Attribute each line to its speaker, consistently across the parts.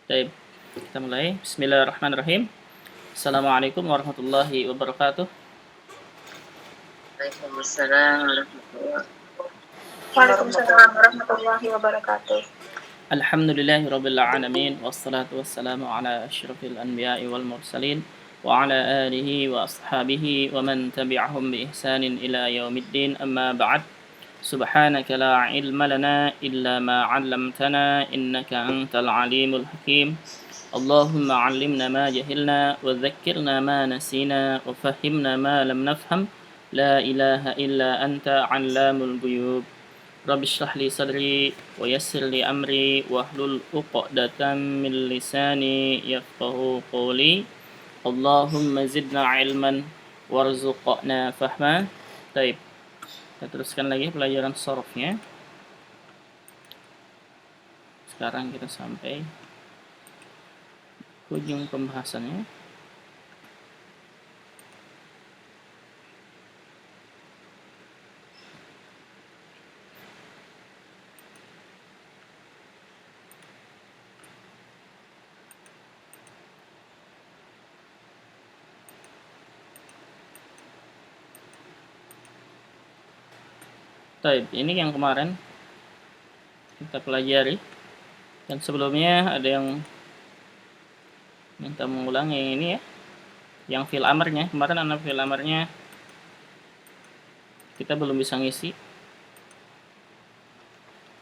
Speaker 1: Baik, kita mulai. Bismillahirrahmanirrahim. Assalamualaikum warahmatullahi wabarakatuh.
Speaker 2: Waalaikumsalam warahmatullahi wabarakatuh.
Speaker 1: Alhamdulillahi rabbil alamin wassalatu wassalamu ala asyrafil anbiya'i wal mursalin wa ala alihi wa ashabihi wa man tabi'ahum bi ihsanin ila yaumiddin amma ba'd. Subhanaka la ilma lana illa ma 'allamtana innaka antal alimul hakim. Allahumma 'allimna ma jahilna wa dhakkirna ma nasina wa fahhimna ma lam nafham. La ilaha illa anta 'allamul ghuyub. Rabbi shrah li sadri wa yassir li amri wahlul 'uqdatam min lisani yafqahu qawli. Allahumma zidna ilman warzuqna fahma. Baik. Kita teruskan lagi pelajaran sorofnya. Sekarang kita sampai ujung pembahasannya. Baik, ini yang kemarin kita pelajari. Dan sebelumnya ada yang minta mengulang yang ini ya. Yang fil amarnya, kemarin anak fil amarnya kita belum bisa ngisi.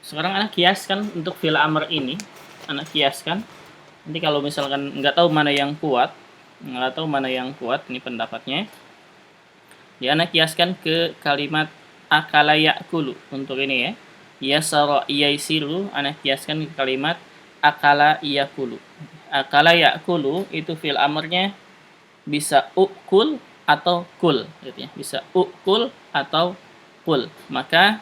Speaker 1: Sekarang anak kiaskan untuk fil amr ini, anak kiaskan. Nanti kalau misalkan nggak tahu mana yang kuat, ini pendapatnya. Ya anak kiaskan ke kalimat akala ya'kulu untuk ini ya. Yasara yaisiru anak kiaskan ke kalimat akala ya'kulu. Akala ya'kulu itu fil amrnya bisa ukul atau kul gitu ya. Bisa ukul atau kul. Maka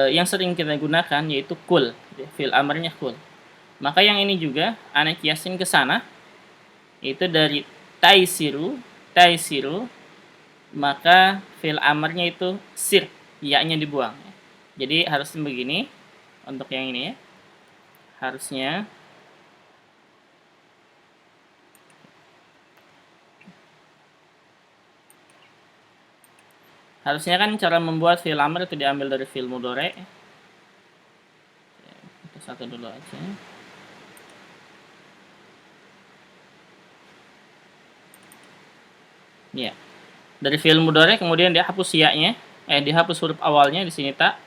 Speaker 1: yang sering kita gunakan yaitu kul, gitu ya. Fil amrnya kul. Maka yang ini juga anak kiasin ke sana, itu dari taisiru, maka fil amarnya itu sir, ya-nya dibuang. Jadi harusnya begini untuk yang ini ya. Harusnya kan cara membuat fil amr itu diambil dari fil mudhari. Kita satu dulu aja. Ya. Dari fi'il mudhari kemudian dia hapus ya-nya, dihapus huruf awalnya di sini ta.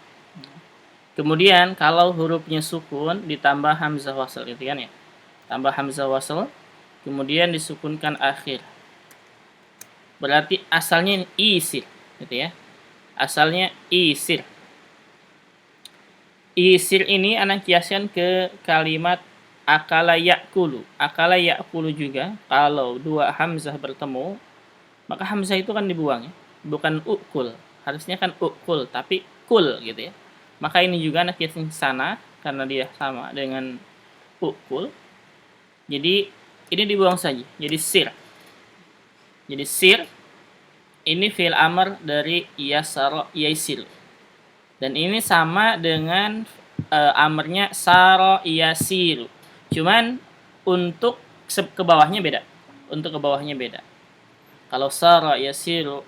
Speaker 1: Kemudian kalau hurufnya sukun ditambah hamzah wasl gitu kan ya. Tambah hamzah wasl, kemudian disukunkan akhir. Berarti asalnya isir gitu ya. Asalnya isir. Isir ini anak kiaskan ke kalimat akala ya'kulu. Akala ya'kulu juga kalau dua hamzah bertemu maka hamzah itu kan dibuang ya, bukan ukul. Harusnya kan ukul, tapi kul gitu ya. Maka ini juga anak kiasin sana karena dia sama dengan ukul. Jadi ini dibuang saja. Jadi sir. Jadi sir ini fi'il amr dari yasara yaisir. Dan ini sama dengan amarnya sara yasiru. Cuman untuk ke bawahnya beda. Kalau sara yasiru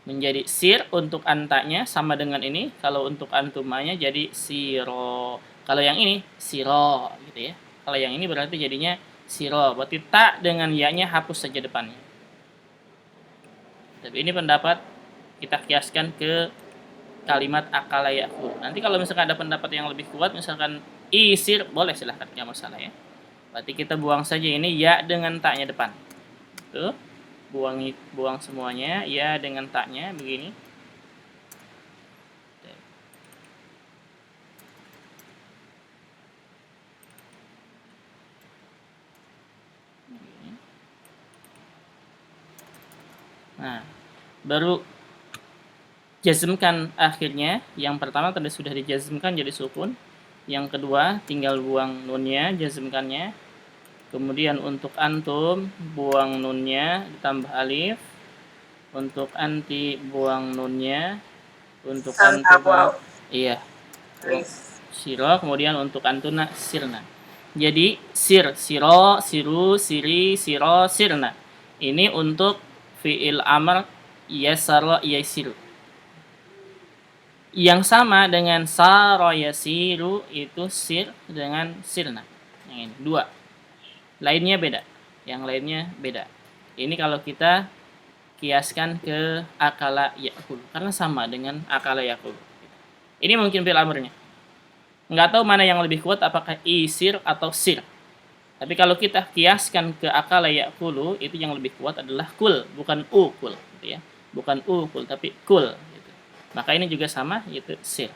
Speaker 1: menjadi sir untuk antaknya sama dengan ini. Kalau untuk antumanya jadi siro. Kalau yang ini siro gitu ya. Kalau yang ini berarti jadinya siro. Berarti tak dengan ya-nya hapus saja depannya. Tapi ini pendapat kita kiaskan ke kalimat akala ya'kul. Nanti kalau misalkan ada pendapat yang lebih kuat, misalkan isir, boleh silahkan, nggak masalah ya. Berarti kita buang saja ini ya dengan taknya depan. Tuh. Buang semuanya ya dengan taknya begini. Nah, baru jazmkan akhirnya. Yang pertama tadi sudah dijazmkan jadi sukun. Yang kedua tinggal buang nunnya, jazmkannya. Kemudian untuk antum buang nunnya ditambah alif. Untuk anti buang nunnya. Untuk antum siro, kemudian untuk antuna sirna. Jadi sir, siro, siru, siri, siro, sirna. Ini untuk fi'il amr yasara yasiru. Yang sama dengan saro yasiru itu sir dengan sirna. Yang ini dua. Lainnya beda. Yang lainnya beda. Ini kalau kita kiaskan ke akala yakul karena sama dengan akala yakul. Ini mungkin fi'il amrnya. Nggak tahu mana yang lebih kuat, apakah isir atau sir. Tapi kalau kita kiaskan ke akala yakulu, itu yang lebih kuat adalah kul, bukan ukul, gitu ya. Bukan ukul, tapi kul. Gitu. Maka ini juga sama, yaitu sir.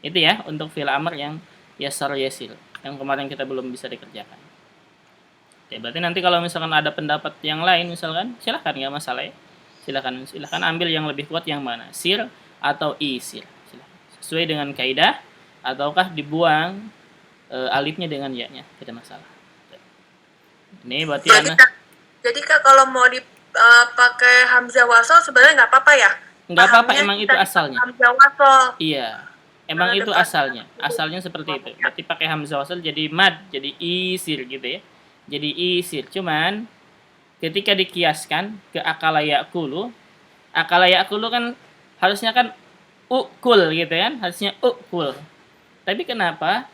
Speaker 1: Itu ya untuk fi'il amr yang yasar yasil, yang kemarin kita belum bisa dikerjakan. Oke, berarti nanti kalau misalkan ada pendapat yang lain, misalkan silahkan, nggak masalah ya. Silahkan ambil yang lebih kuat yang mana, sir atau isir. Silahkan. Sesuai dengan kaidah, ataukah dibuang alifnya dengan ya-nya, tidak masalah. Ini berarti
Speaker 2: jadi Kak kalau mau dipakai hamzah wasol sebenarnya nggak apa-apa ya?
Speaker 1: Nggak apa-apa, emang itu asalnya.
Speaker 2: Hamzah wasol.
Speaker 1: Iya, emang itu asalnya. Asalnya seperti itu. Berarti pakai hamzah wasol jadi mad, jadi isir gitu ya. Jadi isir. Cuman ketika dikiaskan ke akala yakulu kan harusnya kan ukul gitu kan, harusnya ukul. Tapi kenapa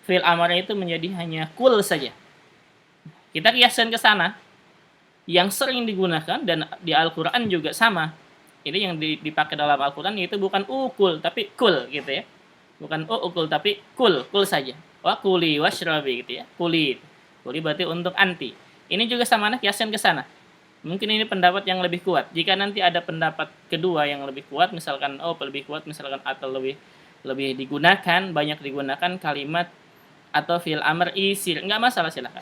Speaker 1: fi'il amarnya itu menjadi hanya kul saja? Kita kiaskan ke sana. Yang sering digunakan dan di Al-Qur'an juga sama. Ini yang dipakai dalam Al-Qur'an itu bukan ukul tapi kul gitu ya. Bukan ukul tapi kul saja. Wa kuli washrabi gitu ya. Kuli. Kuli berarti untuk anti. Ini juga sama, kiaskan ke sana. Mungkin ini pendapat yang lebih kuat. Jika nanti ada pendapat kedua yang lebih kuat, misalkan lebih kuat misalkan atau lebih digunakan, banyak digunakan kalimat atau fi'il amr isir, enggak masalah, silakan.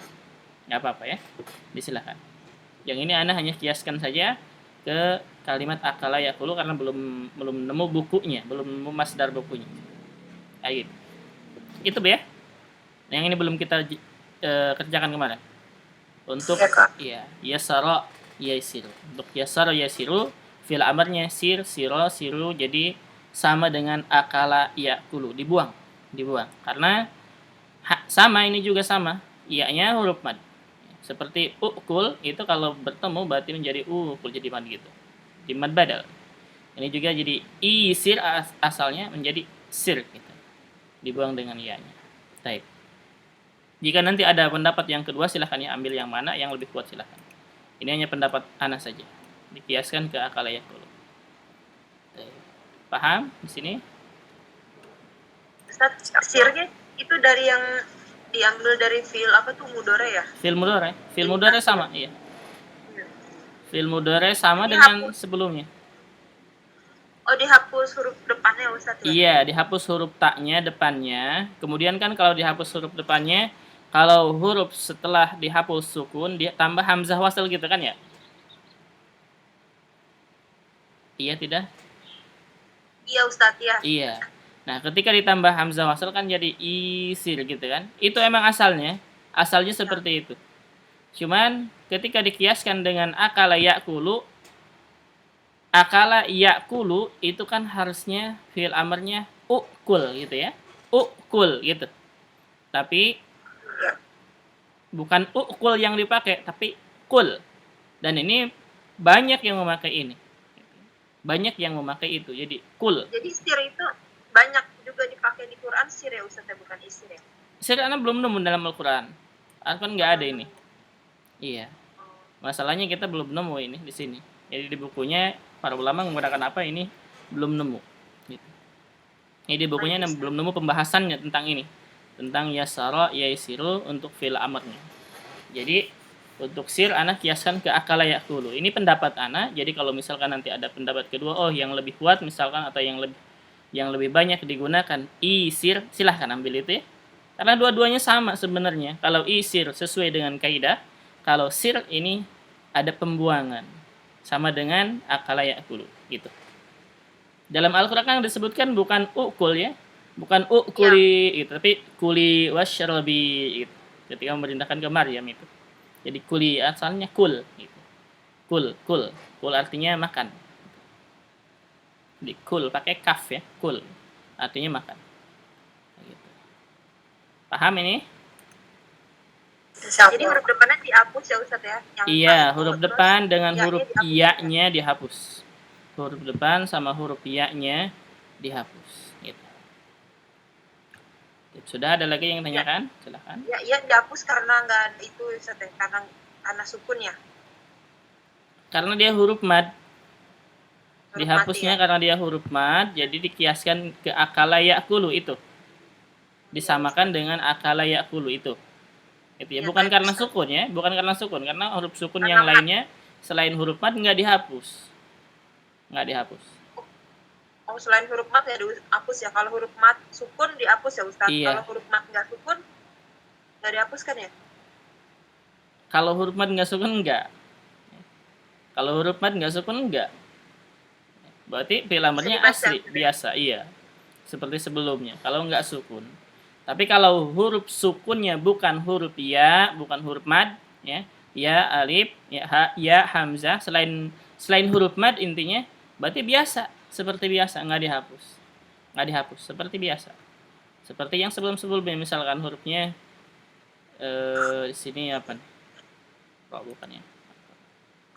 Speaker 1: Enggak apa-apa ya. Disilakan. Yang ini ana hanya kiaskan saja ke kalimat akala yakulu karena belum nemu bukunya, belum nemu masdar bukunya. Gitu. Itu ya. Yang ini belum kita kerjakan kemarin. Untuk yasara yasiru. Untuk yasara yasiru fil amarnya sir, siro, siru, jadi sama dengan akala yakulu, dibuang. Karena sama, ini juga sama. Iya-nya huruf mad. Seperti ukul itu kalau bertemu berarti menjadi ukul, jadi mad gitu. Di mad badal. Ini juga jadi isir asalnya menjadi sir gitu. Dibuang dengan iya-nya. Baik. Jika nanti ada pendapat yang kedua silahkan ya, ambil yang mana yang lebih kuat silahkan. Ini hanya pendapat ana saja. Dikiaskan ke akal yakul. Paham di sini?
Speaker 2: Ustaz, sirnya itu dari yang diambil dari fil apa tuh, mudore ya?
Speaker 1: Fil mudore sama, iya. Fil mudore sama dengan sebelumnya.
Speaker 2: Oh, dihapus huruf depannya Ustaz ya?
Speaker 1: Iya, dihapus huruf taknya depannya. Kemudian kan kalau dihapus huruf depannya, kalau huruf setelah dihapus sukun, dia tambah hamzah wasl gitu kan ya? Iya tidak?
Speaker 2: Iya Ustaz ya.
Speaker 1: Iya. Nah, ketika ditambah hamzah wasl kan jadi isir gitu kan? Itu emang asalnya seperti itu. Cuman ketika dikiaskan dengan akala yakulu itu kan harusnya fi'il amarnya ukul gitu ya. Ukul gitu. Tapi bukan ukul yang dipakai, tapi kul. Dan ini banyak yang memakai ini. Banyak yang memakai itu. Jadi kul.
Speaker 2: Jadi sir itu banyak juga dipakai di Quran, sir ya Ustaz, bukan isir ya?
Speaker 1: Sir ana belum nemu dalam Al-Qur'an. Kan nggak ada ini. Iya. Masalahnya kita belum nemu ini di sini. Jadi di bukunya para ulama menggunakan apa ini belum nemu. Gitu. Ini di bukunya belum nemu pembahasannya tentang ini. Tentang yasara yaisiru untuk fi'il amarnya. Jadi untuk sir ana kiaskan ke akala yakulu. Ini pendapat ana. Jadi kalau misalkan nanti ada pendapat kedua, yang lebih kuat misalkan atau yang lebih banyak digunakan isir, silahkan ambil itu ya. Karena dua-duanya sama sebenarnya. Kalau isir sesuai dengan kaidah, kalau sir ini ada pembuangan. Sama dengan akala yakulu gitu. Dalam Al-Qur'an kan disebutkan bukan ukul ya. Bukan ukuli gitu, tapi kuli wasyrabi gitu. Ketika memerintahkan ke Maryam itu. Jadi kuli asalnya kul gitu. Kul artinya makan. Di kul pakai kaf ya, kul artinya makan. Gitu. Paham ini?
Speaker 2: Jadi huruf depannya dihapus ya Ustaz ya? Yang
Speaker 1: Iya,
Speaker 2: itu,
Speaker 1: huruf
Speaker 2: terus
Speaker 1: depan dengan
Speaker 2: iya-nya
Speaker 1: huruf
Speaker 2: dihapus.
Speaker 1: iya-nya dihapus. Huruf depan sama huruf iya-nya dihapus. Gitu. Sudah ada lagi yang tanyakan? Silahkan.
Speaker 2: Ya, iya dihapus karena nggak ada itu Ustaz ya? Karena sukun ya?
Speaker 1: Karena dia huruf mad.
Speaker 2: Huruf
Speaker 1: Dihapusnya
Speaker 2: mati ya?
Speaker 1: karena dia huruf mad, jadi dikiaskan ke akala ya'kulu itu. Disamakan dengan akala ya'kulu itu. Itu ya,
Speaker 2: Iya,
Speaker 1: bukan
Speaker 2: baik,
Speaker 1: karena
Speaker 2: Ustaz.
Speaker 1: sukun ya, bukan karena sukun, karena huruf sukun
Speaker 2: Karena
Speaker 1: yang
Speaker 2: mad.
Speaker 1: lainnya selain huruf mad nggak dihapus. Nggak dihapus.
Speaker 2: Oh, selain huruf mat ya dihapus ya. Kalau huruf mat sukun dihapus ya Ustaz.
Speaker 1: Iya.
Speaker 2: Kalau huruf mat nggak sukun nggak dihapus kan ya?
Speaker 1: Kalau huruf mad nggak sukun enggak. Kalau huruf mad nggak sukun enggak. Berarti fi'il amarnya asli, biasa, iya. Seperti sebelumnya. Kalau nggak sukun. Tapi kalau huruf sukunnya bukan huruf ya, bukan huruf mad, ya, alif, ya, hamzah, selain huruf mad intinya, berarti biasa, seperti biasa, nggak dihapus, seperti biasa. Seperti yang sebelum-sebelumnya, misalkan hurufnya di sini apa nih? Kok bukan ya?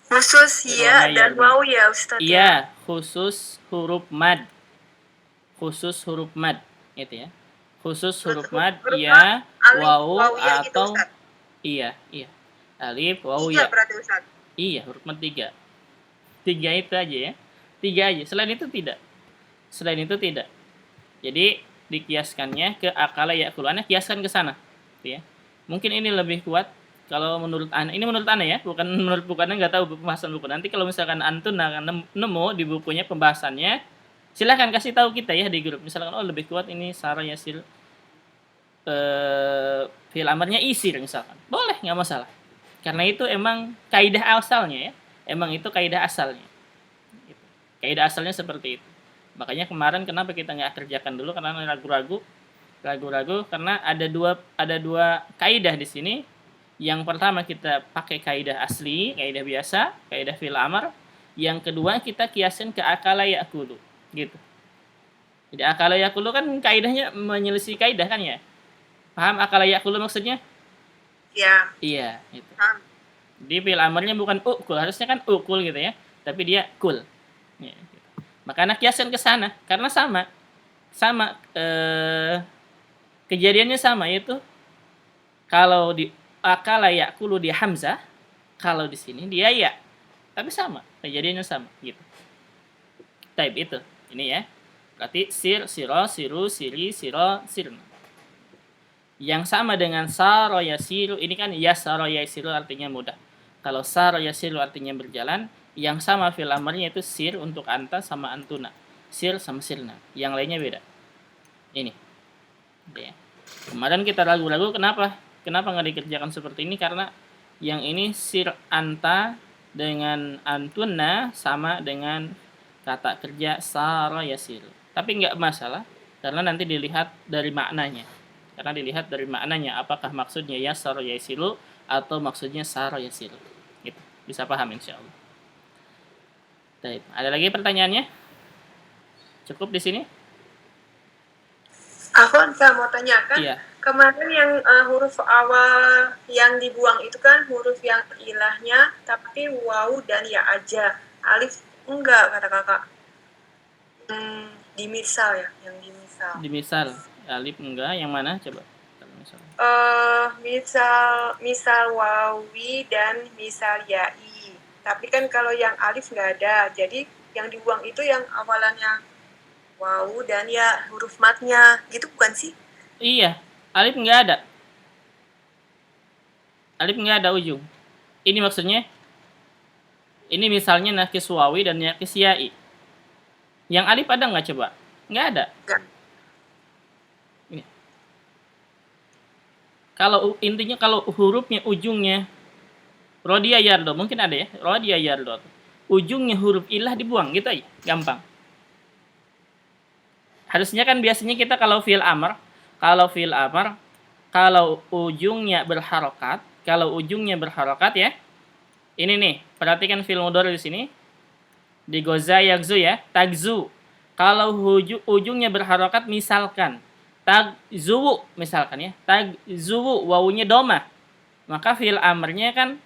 Speaker 2: Khusus ya dan waw ya Ustaz ya?
Speaker 1: Iya, khusus huruf mad. Khusus huruf mad, gitu ya. Khusus huruf mad, ya, waw, atau gitu, iya. Alif, waw, ya.
Speaker 2: Berarti Ustaz.
Speaker 1: Iya, huruf mad 3. 3 itu aja ya. 3 aja. Selain itu tidak. Jadi dikiaskannya ke akala ya'kulu. Ana kiaskan ke sana, gitu ya. Mungkin ini lebih kuat kalau menurut Ana. Ini menurut Ana ya, bukan menurut buku Ana, nggak tahu pembahasan buku. Nanti kalau misalkan Antun akan nemu di bukunya pembahasannya, silahkan kasih tahu kita ya di grup. Misalkan lebih kuat ini Sarah Yasir fi'il amarnya isir misalkan. Boleh, nggak masalah. Karena itu emang kaidah asalnya ya. Emang itu kaidah asalnya. Kaidah asalnya seperti itu. Makanya kemarin kenapa kita nggak kerjakan dulu, karena ragu-ragu karena ada dua kaidah di sini. Yang pertama kita pakai kaidah asli, kaidah biasa, kaidah fi'il amar. Yang kedua kita kiasin ke akala ya'kulu, gitu. Jadi akala ya'kulu kan kaidahnya menyelisih kaidah kan ya? Paham akala ya'kulu maksudnya?
Speaker 2: Iya.
Speaker 1: Iya, itu. Di fi'il amarnya bukan ukul, harusnya kan ukul gitu ya, tapi dia kul. Ya, gitu. Makanya kiasin ke sana karena sama kejadiannya sama, yaitu kalau di akala ya'kulu dia hamzah, kalau di sini dia ya. Tapi sama, kejadiannya sama gitu. Type itu. Ini ya. Berarti sir, siro, siru, siri, siro, sirna. Yang sama dengan saro yasiru, ini kan ya saro yasiru artinya mudah. Kalau saro yasiru artinya berjalan, yang sama fi'il amarnya itu sir untuk anta sama antuna. Sir sama sirna. Yang lainnya beda. Ini. Ya. Kemarin kita ragu-ragu kenapa nggak dikerjakan seperti ini, karena yang ini sir anta dengan antuna sama dengan kata kerja sara yasir. Tapi nggak masalah karena nanti dilihat dari maknanya. Apakah maksudnya ya sara yasiru atau maksudnya sara yasir. Gitu. Bisa paham insyaallah. Baik, ada lagi pertanyaannya? Cukup di sini?
Speaker 2: Aku mau tanyakan. Iya. Kemarin yang huruf awal yang dibuang itu kan huruf yang ilahnya, tapi waw dan ya aja. Alif enggak, kata kakak. Di misal ya, yang di misal.
Speaker 1: Di misal, alif enggak, yang mana coba?
Speaker 2: Misal wawi dan misal ya'i. Tapi kan kalau yang alif enggak ada, jadi yang dibuang itu yang awalannya waw dan ya huruf matnya, gitu bukan sih?
Speaker 1: Iya, alif nggak ada. Alif nggak ada ujung. Ini maksudnya, ini misalnya nakis wawi dan nakis ya'i. Yang alif ada nggak coba? Nggak ada.
Speaker 2: Nggak.
Speaker 1: Ini. Kalau intinya kalau hurufnya ujungnya Rodia Yardo, mungkin ada ya, Rodia Yardo. Ujungnya huruf ilah dibuang gitu aja, gampang. Harusnya kan biasanya kita kalau fi'il amr, kalau ujungnya berharokat ya. Ini nih, perhatikan fi'il mudhari di sini. Di goza yagzu ya, tagzu. Kalau ujungnya berharokat misalkan tagzuwu misalkan ya, tagzuwu wawunya domah. Maka fi'il amrnya kan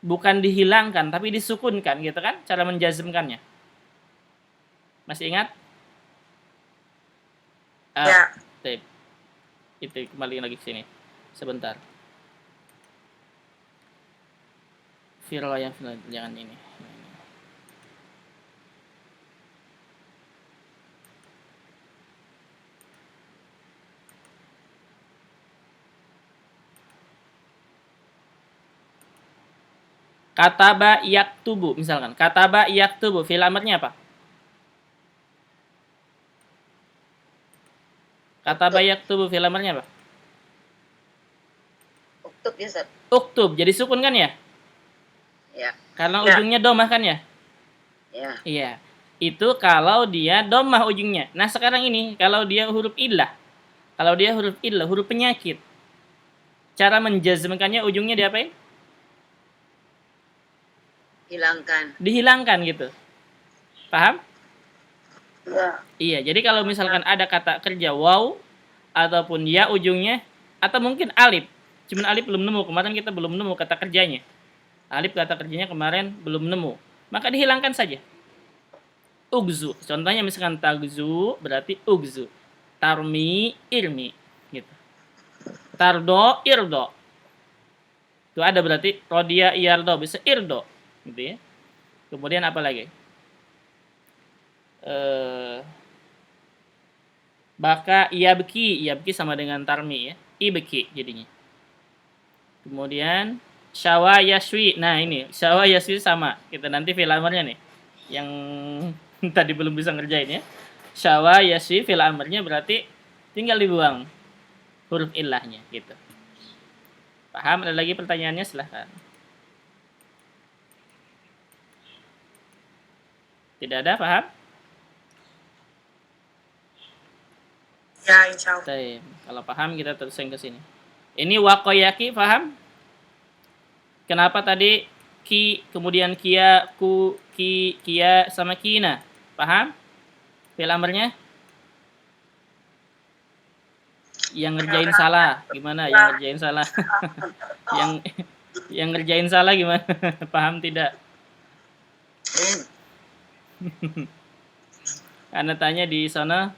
Speaker 1: bukan dihilangkan tapi disukunkan gitu kan cara menjazmkannya. Masih ingat?
Speaker 2: Ya.
Speaker 1: Itu kembali lagi ke sini. Sebentar. Jangan ini. Kataba yaktubu misalkan. Kataba yaktubu fi'il amrnya apa? Kataba yaktubu fi'il amrnya apa?
Speaker 3: Uktub ya, Ustaz.
Speaker 1: Uktub. Jadi sukun kan ya?
Speaker 3: Ya.
Speaker 1: Karena ujungnya domah kan ya?
Speaker 3: Ya.
Speaker 1: Iya. Itu kalau dia domah ujungnya. Nah, sekarang ini kalau dia huruf illah. Kalau dia huruf illah, huruf penyakit. Cara menjazmkannya ujungnya diapain?
Speaker 3: Hilangkan.
Speaker 1: Dihilangkan gitu. Paham?
Speaker 3: Ya.
Speaker 1: Iya, jadi kalau misalkan ada kata kerja waw ataupun ya ujungnya atau mungkin alif. Cuman alif belum nemu. Kemarin kita belum nemu kata kerjanya. Alif kata kerjanya kemarin belum nemu. Maka dihilangkan saja. Ugzu. Contohnya misalkan tagzu berarti ugzu. Tarmi irmi gitu. Tardo irdo. Itu ada berarti rodia iardo bisa irdo gitu ya. Kemudian apa lagi? Baka iyabki sama dengan tarmi ya. Ibki jadinya. Kemudian syawa yaswi. Nah, ini syawa yaswi sama. Kita nanti fi'il amarnya nih. Yang tadi belum bisa ngerjain ya. Syawa yaswi fi'il amarnya berarti tinggal dibuang huruf illahnya gitu. Paham? Ada lagi pertanyaannya? Silahkan. Tidak ada, paham?
Speaker 2: Ya, insya Allah.
Speaker 1: Baik. Kalau paham kita terusin ke sini. Ini wakoyaki, paham? Kenapa tadi ki, kemudian kia, ku, ki, kia, sama kina? Paham? Fi'il amarnya? Yang ngerjain salah, gimana? Yang ngerjain salah. yang ngerjain salah gimana? Paham tidak? Karena tanya di sana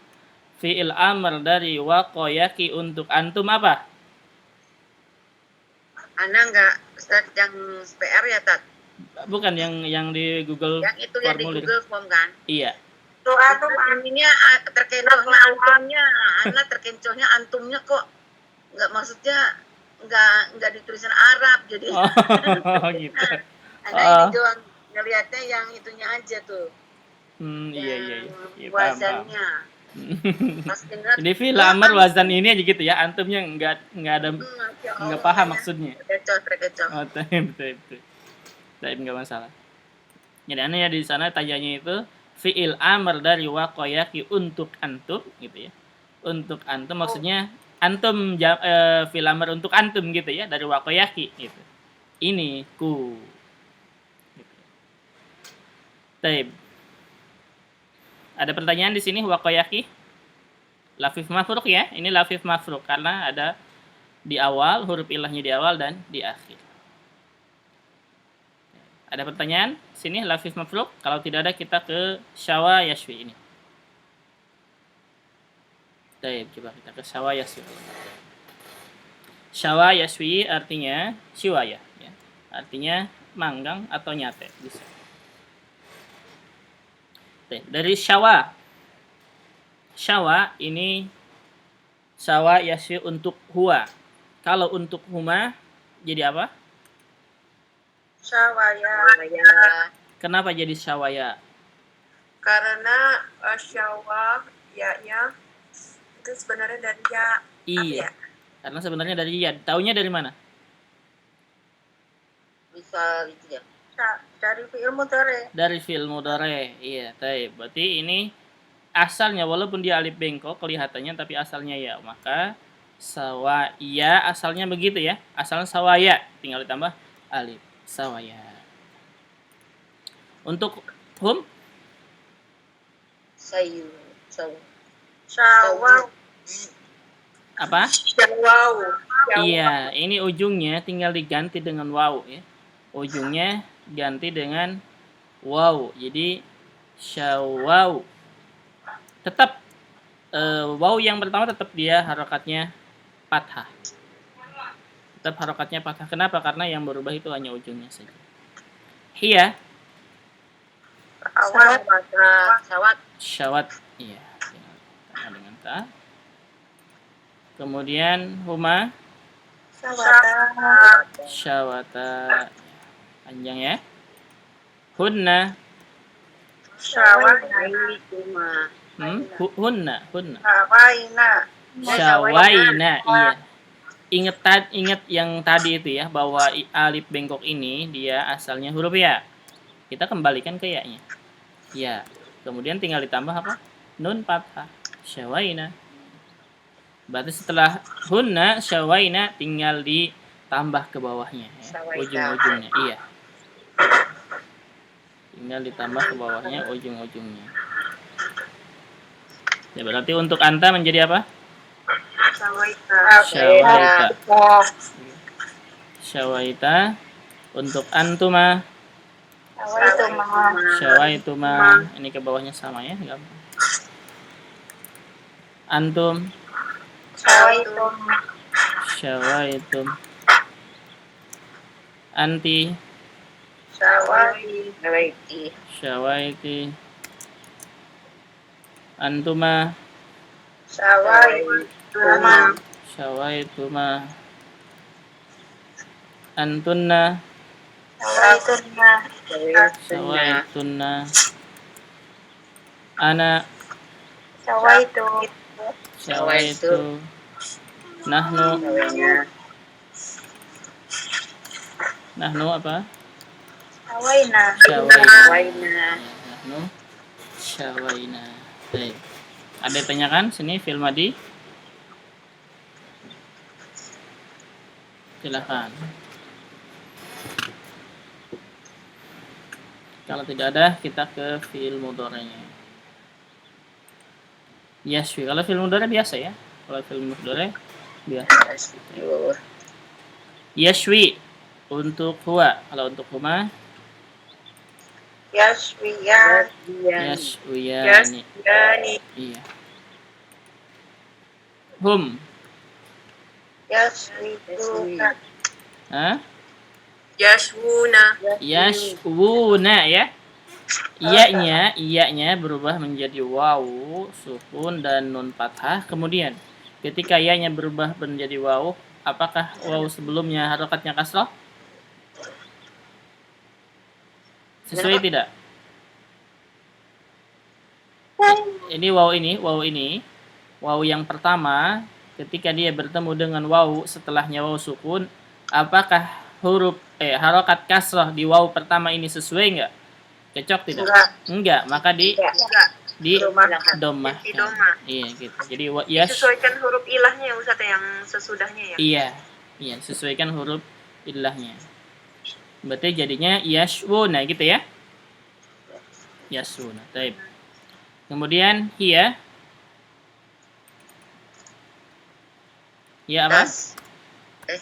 Speaker 1: fi'il amr dari wakoyaki untuk antum apa?
Speaker 3: Ana enggak, Ustaz, yang PR ya, Tat?
Speaker 1: Bukan yang di Google
Speaker 3: Yang itu yang di Google Form kan?
Speaker 1: Iya.
Speaker 3: Tuh, antum aminnya terkencohnya antumnya. Ana terkencohnya antumnya kok enggak, maksudnya enggak ditulisan Arab jadi.
Speaker 1: Oh, gitu.
Speaker 3: Ana ini doang ngelihatnya yang itunya aja tuh.
Speaker 1: Iya.
Speaker 3: Wazannya.
Speaker 1: Jadi fi'il amr wazan ini aja gitu ya, antumnya enggak ada enggak paham maksudnya.
Speaker 3: Terkecoh.
Speaker 1: Oh, betul. Tapi enggak masalah. Jadi aneh ya di sana tanyanya itu fi'il amr dari waqayaki untuk antum gitu ya. Untuk antum maksudnya antum fi'il amr untuk antum gitu ya dari waqayaki gitu. Ini ku. Gitu. Taib. Ada pertanyaan di sini waqayaki? Lafif mafruk ya. Ini lafif mafruk karena ada di awal, huruf ilahnya di awal dan di akhir. Ada pertanyaan? Sini lafif mafruk. Kalau tidak ada kita ke syawa yashwi ini. Baik, coba kita ke syawa yashwi. Syawa yashwi artinya siwaya ya. Artinya manggang atau nyate bisa. Dari syawa. Syawa ini syawa yaswi untuk huwa. Kalau untuk huma jadi apa?
Speaker 2: Syawaya.
Speaker 1: Kenapa jadi syawaya?
Speaker 2: Karena syawa ya itu sebenarnya dari ya.
Speaker 1: Iya. Karena sebenarnya dari ya. Taunya dari mana?
Speaker 3: Misal itu ya.
Speaker 2: Dari fi'il mudhari.
Speaker 1: Dari fi'il mudhari. Iya, baik. Berarti ini asalnya walaupun dia alif bengkok kelihatannya tapi asalnya ya. Maka sawaya asalnya begitu ya. Asalnya sawaya, tinggal ditambah alif. Sawaya. Untuk hum?
Speaker 2: Syawaw.
Speaker 1: Apa?
Speaker 2: Syawau.
Speaker 1: Iya, ini ujungnya tinggal diganti dengan waw ya. Ujungnya ganti dengan waw. Jadi syawaw. Tetap waw yang pertama tetap dia harokatnya fathah. Tetap harokatnya fathah. Kenapa? Karena yang berubah itu hanya ujungnya saja. Hiya. Syawat. Iya. Sama dengan ta. Kemudian huma. Syawata. Panjang ya. Hunna. Hunna. Syawaina. Iya. Ingat yang tadi itu ya, bahwa alif bengkok ini dia asalnya huruf ya. Kita kembalikan ke ya-nya. Ya. Kemudian tinggal ditambah apa? Nun fathah. Syawaina. Berarti setelah hunna syawaina tinggal ditambah ke bawahnya ya. Ujung-ujungnya. Iya. Tinggal ditambah ke bawahnya ujung-ujungnya. Ya, berarti untuk anta menjadi apa? Syawaita. Syawaita. Untuk antuma. Syawaituma. Ini ke bawahnya sama ya, gampang. Antum. Syawaitum. Anti. Syawaiti. Antuma. Syawaituma. Antunna. Sawaitunna. Ana. Sawaitu. Nahnu. Nahnu apa? Syawaina. Nahnu syawaina. Baik. Ada yang tanyakan sini fil madi? Silakan. Kalau tidak ada, kita ke fi'il mudhari'nya. Yashwi. Kalau fi'il mudhari' biasa ya. Kalau fi'il mudhari' biasa. Yashwi untuk huwa. Kalau untuk huma yashwiyani. Iya. Hum. Hah? Yashwuna ya. Iyanya berubah menjadi wawu, sukun dan nun fathah. Kemudian ketika iyanya berubah menjadi wawu, apakah wawu sebelumnya harokatnya kasrah? Sesuai tidak? Ini wawu yang pertama ketika dia bertemu dengan wawu setelahnya wawu sukun, apakah huruf harokat kasrah di wawu pertama ini sesuai enggak? Cocok tidak? Enggak, maka di domah. Iya gitu. Jadi
Speaker 2: disesuaikan huruf ilahnya ya Ustaz, yang sesudahnya ya.
Speaker 1: Iya, sesuaikan huruf ilahnya. Berarti jadinya yashwuna gitu ya. Yashwuna. Baik. Kemudian hiya. Ya apa?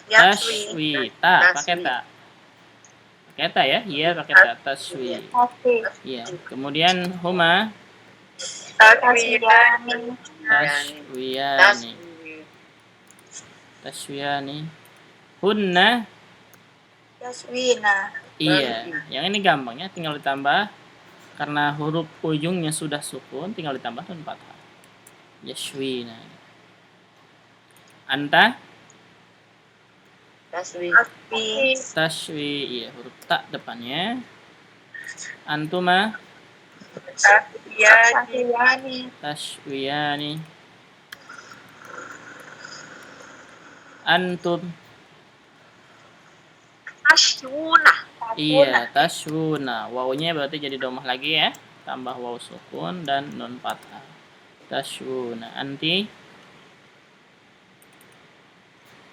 Speaker 1: Tashwita, pakai ta. Pakai ta ya, iya pakai ta, tashwi. Iya. Kemudian huma. Tashwiyani. Hunna. Iya, yang ini gampang ya, tinggal ditambah karena huruf ujungnya sudah sukun, tinggal ditambah nun fathah. Yashwina. Anta. Tashwi, iya huruf ta depannya. Antuma. Tashwiyani. Antum. Iya, tashwuna. Wawunya berarti jadi domah lagi ya. Tambah waw sukun dan nun fathah. Tashwuna. Anti.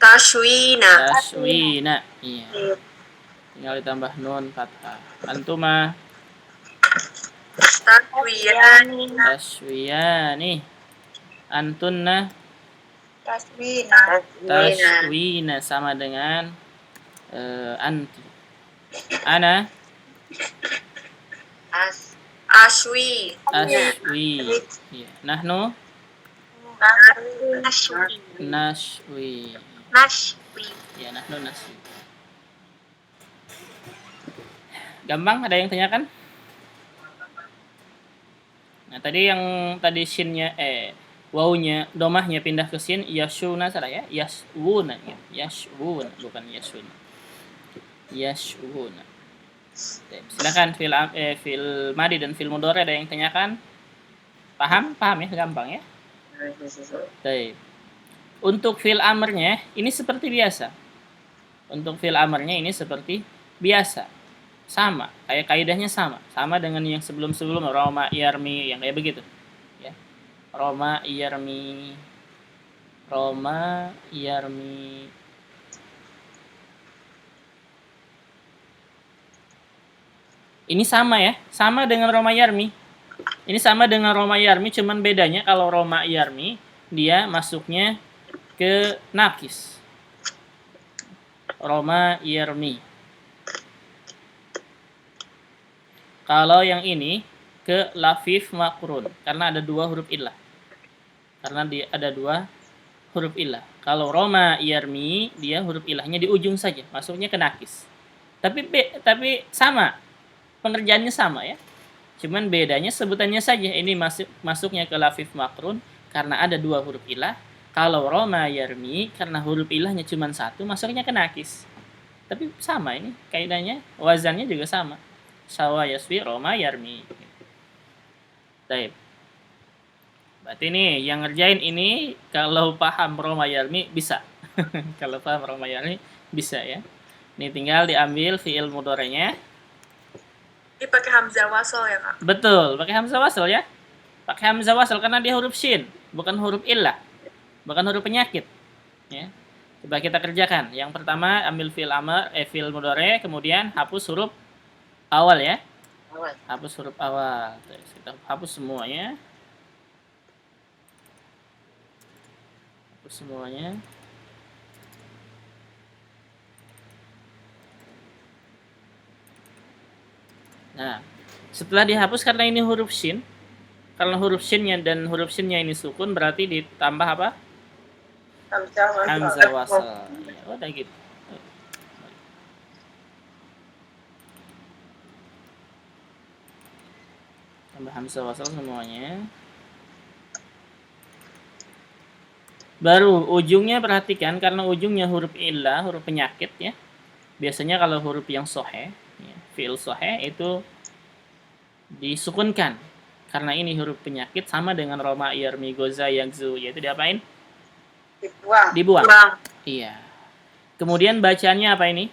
Speaker 1: Tashwina. Iya. Tinggal ditambah nun fathah. Antuma. Tashwiyani. Antunna.
Speaker 2: Taswina.
Speaker 1: Tashwina sama dengan anti. Ana
Speaker 2: Ashwi.
Speaker 1: ashwi. Ya. Nahnu
Speaker 2: Ashwi.
Speaker 1: nashwi.
Speaker 2: Nashwi.
Speaker 1: Ya, nahnu nashwi. Gampang, ada yang tanyakan? Nah, tadi yang tadi shinnya wawunya domahnya pindah ke sin, yashuna salah ya, yashwuna ya. Yashwuna bukan yashuna. Yashwuna. Silakan fil madi dan fil mudhari ada yang tanyakan? Paham? Paham ya, gampang ya. Baik. Untuk fil amrnya ini seperti biasa. Untuk fil amrnya ini seperti biasa. Sama, kayak kaidahnya sama. Sama dengan yang sebelum-sebelum Roma yarmi yang kayak begitu. Ya. Roma yarmi. Ini sama ya, sama dengan Roma yarmi. Ini sama dengan Roma yarmi, cuman bedanya kalau Roma yarmi dia masuknya ke nakis. Roma yarmi. Kalau yang ini ke lafif makrun karena ada dua huruf illah. Kalau Roma yarmi dia huruf ilahnya di ujung saja, masuknya ke nakis. Tapi sama. Pengerjaannya sama ya. Cuman bedanya sebutannya saja. Ini masuknya ke lafif makrun karena ada dua huruf ilah. Kalau Roma yarmi karena huruf ilahnya cuma satu, masuknya ke nakis. Tapi sama ini kaidahnya, wazannya juga sama. Sawa yaswi Roma yarmi. Baik. Berarti nih yang ngerjain ini kalau paham Roma yarmi bisa. Kalau paham Roma yarmi bisa ya. Ini tinggal diambil fiil mudhari'nya.
Speaker 2: Ini pakai hamzah wasal ya, Kak?
Speaker 1: Betul, pakai hamzah wasal ya. Pakai hamzah wasal karena dia huruf shin, bukan huruf illah. Bukan huruf penyakit. Ya. Coba kita kerjakan. Yang pertama ambil fiil mudhari', kemudian hapus huruf awal ya. Hapus huruf awal. Terus kita hapus semuanya. Nah, setelah dihapus karena ini huruf shin, karena huruf shinnya dan huruf shinnya ini sukun, berarti ditambah apa? Hamzah wasal. Ya, udah gitu. Tambah hamzah wasal semuanya. Baru ujungnya perhatikan karena ujungnya huruf illah, huruf penyakit ya. Biasanya kalau huruf yang soheh, ya, fi'il soheh itu disukunkan. Karena ini huruf penyakit sama dengan Roma, yarmi, goza, yagzu, yaitu diapain? Dibuang. Iya. Kemudian bacaannya apa ini?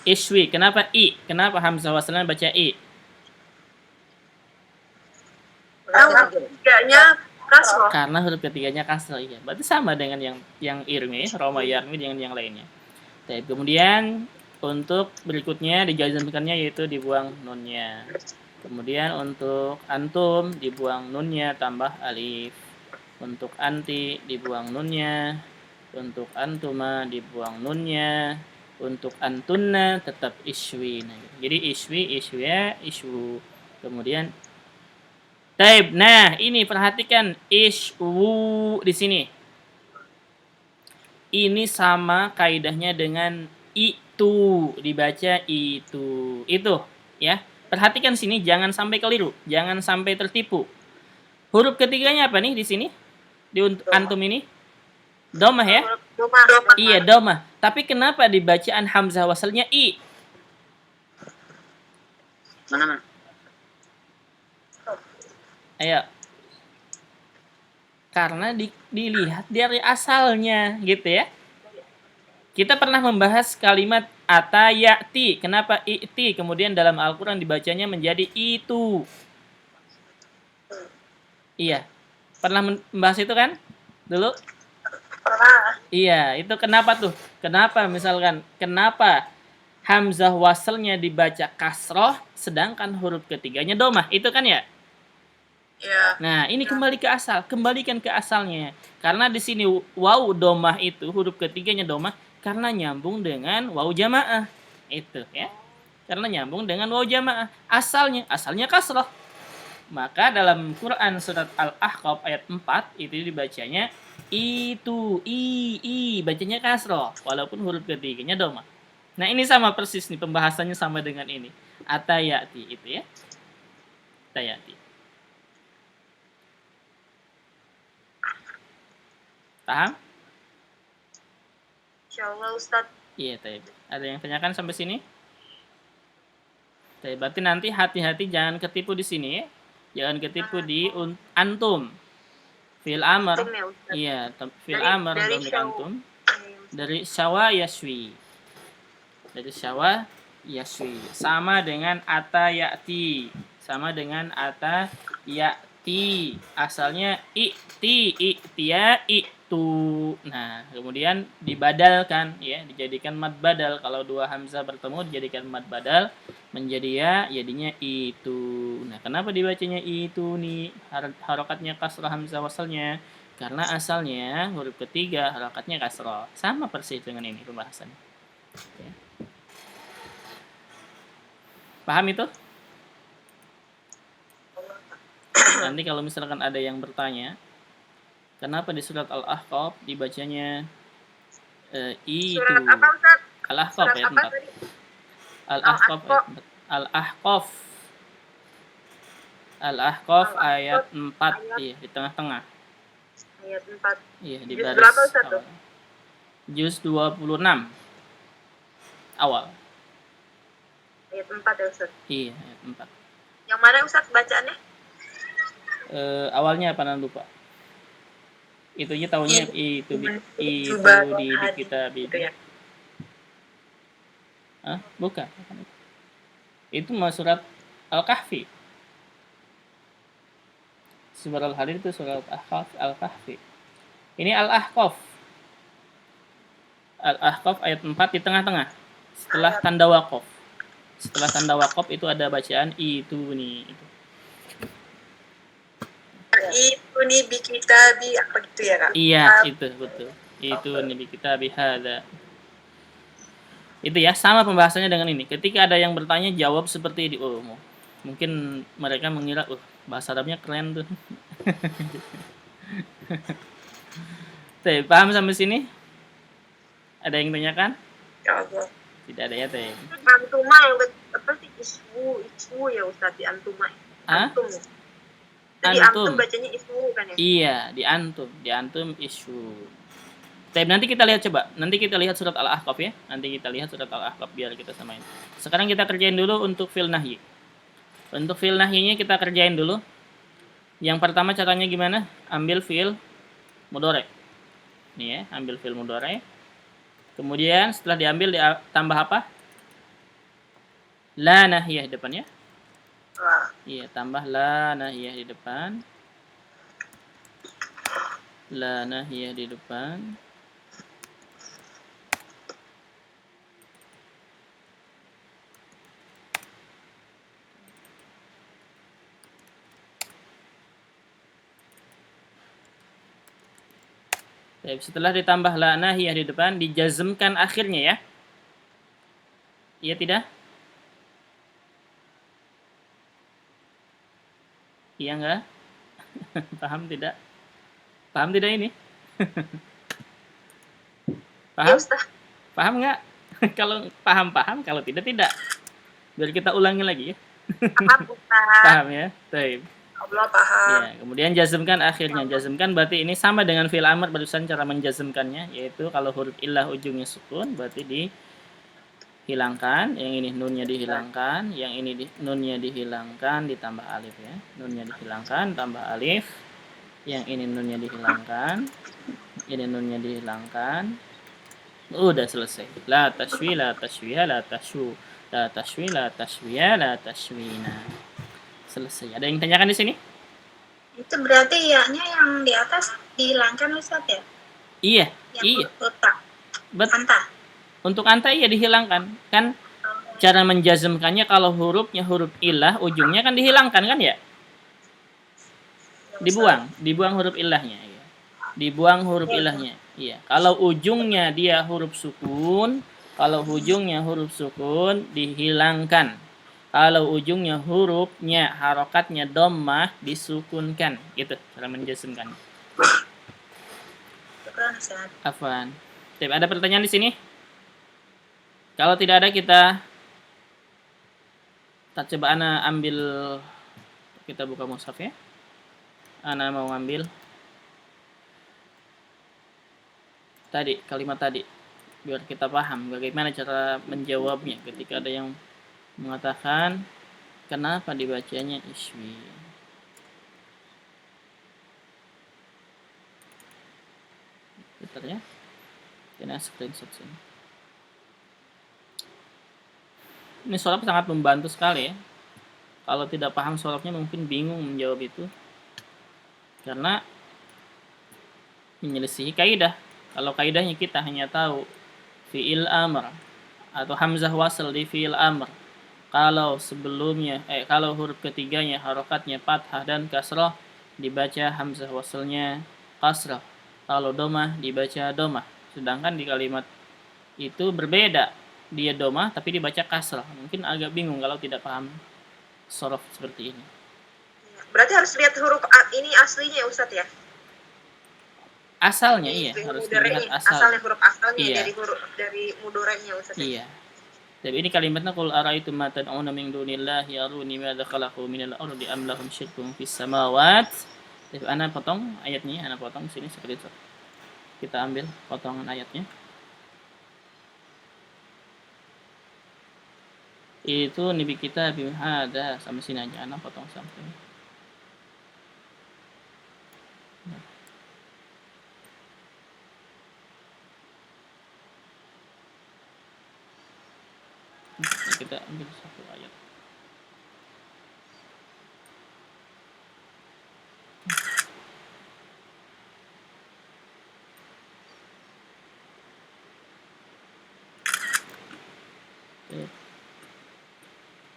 Speaker 1: Ishwi. Kenapa i? Kenapa hamzah wasalnya baca i? Karena huruf ketiganya kasroh. Iya. Berarti sama dengan yang irmi, Roma, yarmi dengan yang lainnya. Kemudian untuk berikutnya dijazmkannya yaitu dibuang nunnya. Kemudian untuk antum dibuang nunnya tambah alif. Untuk anti dibuang nunnya. Untuk antuma dibuang nunnya. Untuk antunna tetap ishwi. Jadi ishwi, ishwiya, ishwu. Kemudian taib. Nah, ini perhatikan ishwu di sini. Ini sama kaidahnya dengan itu, dibaca itu. Itu, ya. Perhatikan sini jangan sampai keliru, jangan sampai tertipu. Huruf ketiganya apa nih di sini? Di antum ini? Domah ya? Iya, domah. Tapi kenapa di bacaan hamzah wasalnya i?
Speaker 3: Mana?
Speaker 1: Ayo. Karena dilihat dari asalnya gitu ya. Kita pernah membahas kalimat atayati. Kenapa i'ti? Kemudian dalam Al-Quran dibacanya menjadi itu. Iya. Pernah membahas itu kan? Dulu?
Speaker 2: Pernah.
Speaker 1: Iya. Itu kenapa tuh? Kenapa misalkan? Kenapa hamzah wasalnya dibaca kasroh sedangkan huruf ketiganya domah? Itu kan ya?
Speaker 2: Ya.
Speaker 1: Nah, ini kembali ke asal, kembalikan ke asalnya. Karena di sini waw domah itu huruf ketiganya domah karena nyambung dengan waw jamaah. Itu ya. Karena nyambung dengan waw jamaah. Asalnya kasrah. Maka dalam Quran surat Al-Ahqaf ayat 4 itu dibacanya itu bacanya kasrah walaupun huruf ketiganya domah. Nah, ini sama persis nih pembahasannya sama dengan ini. Atayati itu ya. Atayati. Paham?
Speaker 2: Insyaallah Ustaz.
Speaker 1: Iya, Taib. Ada yang tanyakan sampai sini? Taib, berarti nanti hati-hati jangan ketipu di sini ya. Jangan ketipu di antum. Fil amr.
Speaker 2: Antum ya, Ustaz.
Speaker 1: Iya, fil amr
Speaker 2: dari
Speaker 1: domir antum. Dari syawa yaswi. Dari syawa yaswi. Sama dengan ata ya'ti. Sama dengan ata ya'ti. Asalnya i'tiya itu. Nah, kemudian dibadalkan ya, dijadikan mad badal. Kalau dua hamzah bertemu dijadikan mad badal menjadi ya, jadinya itu. Nah, kenapa dibacanya itu nih? Harokatnya kasrah hamzah wasalnya. Karena asalnya huruf ketiga harokatnya kasrah. Sama persis dengan ini pembahasan. Ya. Paham itu? Nanti kalau misalkan ada yang bertanya, kenapa di surat Al-Ahqaf dibacanya itu?
Speaker 2: Surat apa Ustaz?
Speaker 1: Al-Ahqaf ayat 4. Al-Ahqaf ayat 4. Al-Ahqaf. Al-Ahqaf ayat 4. Iya, di tengah-tengah.
Speaker 2: Ayat 4.
Speaker 1: Iya, di
Speaker 2: Juz
Speaker 1: baris
Speaker 2: berapa Ustaz tuh?
Speaker 1: Juz 26 awal.
Speaker 2: Ayat 4 ya Ustaz.
Speaker 1: Iya, ayat 4.
Speaker 2: Yang mana Ustaz bacaannya?
Speaker 1: Awalnya apa nanti lupa. Itunya tahunya itu di kita
Speaker 2: gitu ya.
Speaker 1: Bukan. Itu mah surat Al-Kahfi. Surat Al-Hadid itu surat Al-Kahfi. Ini Al-Ahqaf. Al-Ahqaf ayat 4 di tengah-tengah. Setelah tanda waqaf. Setelah tanda waqaf itu ada bacaan itu nih.
Speaker 2: Itu nih bi kitabi apa gitu ya Kak?
Speaker 1: Iya, itu betul. Itu nih bi kitabi hada. Itu ya, sama pembahasannya dengan ini. Ketika ada yang bertanya, jawab seperti di mungkin mereka mengira, bahasa Arabnya keren tuh. Teh, paham sampai sini? Ada yang tanyakan?
Speaker 2: Ya Allah.
Speaker 1: Tidak ada ya, Teh.
Speaker 2: Antuma yang apa sih ismu ya Ustaz di antuma. Antum. Jadi antum bacanya ismu kan ya? Iya,
Speaker 1: di antum isu. Tapi nanti kita lihat coba. Nanti kita lihat surat Al-Ahqaf ya. Nanti kita lihat surat Al-Ahqaf biar kita samain. Sekarang kita kerjain dulu untuk fil nahyi. Untuk fil nahyinya kita kerjain dulu. Yang pertama caranya gimana? Ambil fil mudhari. Nih ya, ambil fil mudhari. Kemudian setelah diambil ditambah apa? La nahiyah depannya. Iya, tambah la nahiyah di depan. La nahiyah di depan. Setelah ditambah la nahiyah di depan, dijazmkan akhirnya ya. Iya tidak? Iya enggak? Paham tidak? Paham tidak ini? Paham? Paham enggak? Kalau paham, kalau tidak, tidak. Biar kita ulangi lagi ya. Paham ya? Baik.
Speaker 2: Allah paham.
Speaker 1: Ya, kemudian jazmkan akhirnya. Jazmkan berarti ini sama dengan fi'il amr barusan cara menjazmkannya, yaitu kalau huruf illah ujungnya sukun berarti dihilangkan, yang ini nunnya dihilangkan, yang ini nunnya dihilangkan ditambah alif ya. Nunnya dihilangkan tambah alif. Yang ini nunnya dihilangkan. Ini nunnya dihilangkan. Udah selesai. La tashwi, la tashwiha, la tashwu. La tashwi, la tashwiha, la tashwina. Selesai. Ada yang tanyakan di sini?
Speaker 2: Itu berarti ya-nya yang di atas dihilangkan Ustaz ya?
Speaker 1: Iya.
Speaker 2: Yang
Speaker 1: iya.
Speaker 2: Anta.
Speaker 1: Untuk anta iya dihilangkan. Kan cara menjazmkannya kalau hurufnya huruf ilah ujungnya kan dihilangkan kan ya? dibuang huruf ilahnya. Ya. Dibuang huruf ilahnya. Iya. Kalau ujungnya dia huruf sukun, dihilangkan. Kalau ujungnya hurufnya harokatnya dhammah disukunkan. Gitu cara menjazmkan. Afwan. Ada pertanyaan di sini? Kalau tidak ada kita coba ana ambil, kita buka mushaf ya. Ana mau ambil tadi kalimat tadi biar kita paham bagaimana cara menjawabnya ketika ada yang mengatakan kenapa dibacanya iswi. Bentar ya. Ini screenshot sini. Ini sorab sangat membantu sekali ya. Kalau tidak paham sorabnya mungkin bingung menjawab itu. Karena menyelisihi kaidah. Kalau kaidahnya kita hanya tahu fi'il amr atau hamzah wasl di fi'il amr. Kalau sebelumnya kalau huruf ketiganya harokatnya fathah dan kasrah dibaca hamzah waslnya kasrah. Kalau domah dibaca domah. Sedangkan di kalimat itu berbeda. Dia domah tapi dibaca kasrah. Mungkin agak bingung kalau tidak paham sorof seperti ini.
Speaker 2: Berarti harus lihat huruf ini aslinya ya Ustadz ya?
Speaker 1: Asalnya iya, harus dilihat
Speaker 2: asalnya huruf asalnya
Speaker 1: iya.
Speaker 2: dari mudorenya Ustadz.
Speaker 1: Iya. Tapi ini kalimatnya qul ara'aytum ma tad'una min dunillahi aruni madza khalaqu minal ardi am lahum syirkun fis samawat. Jadi ana potong ayatnya, ana potong sini screenshot. Kita ambil potongan ayatnya. Itu nabi kita ada sampai sini aja, ana potong sampai. Kita ambil satu ayat.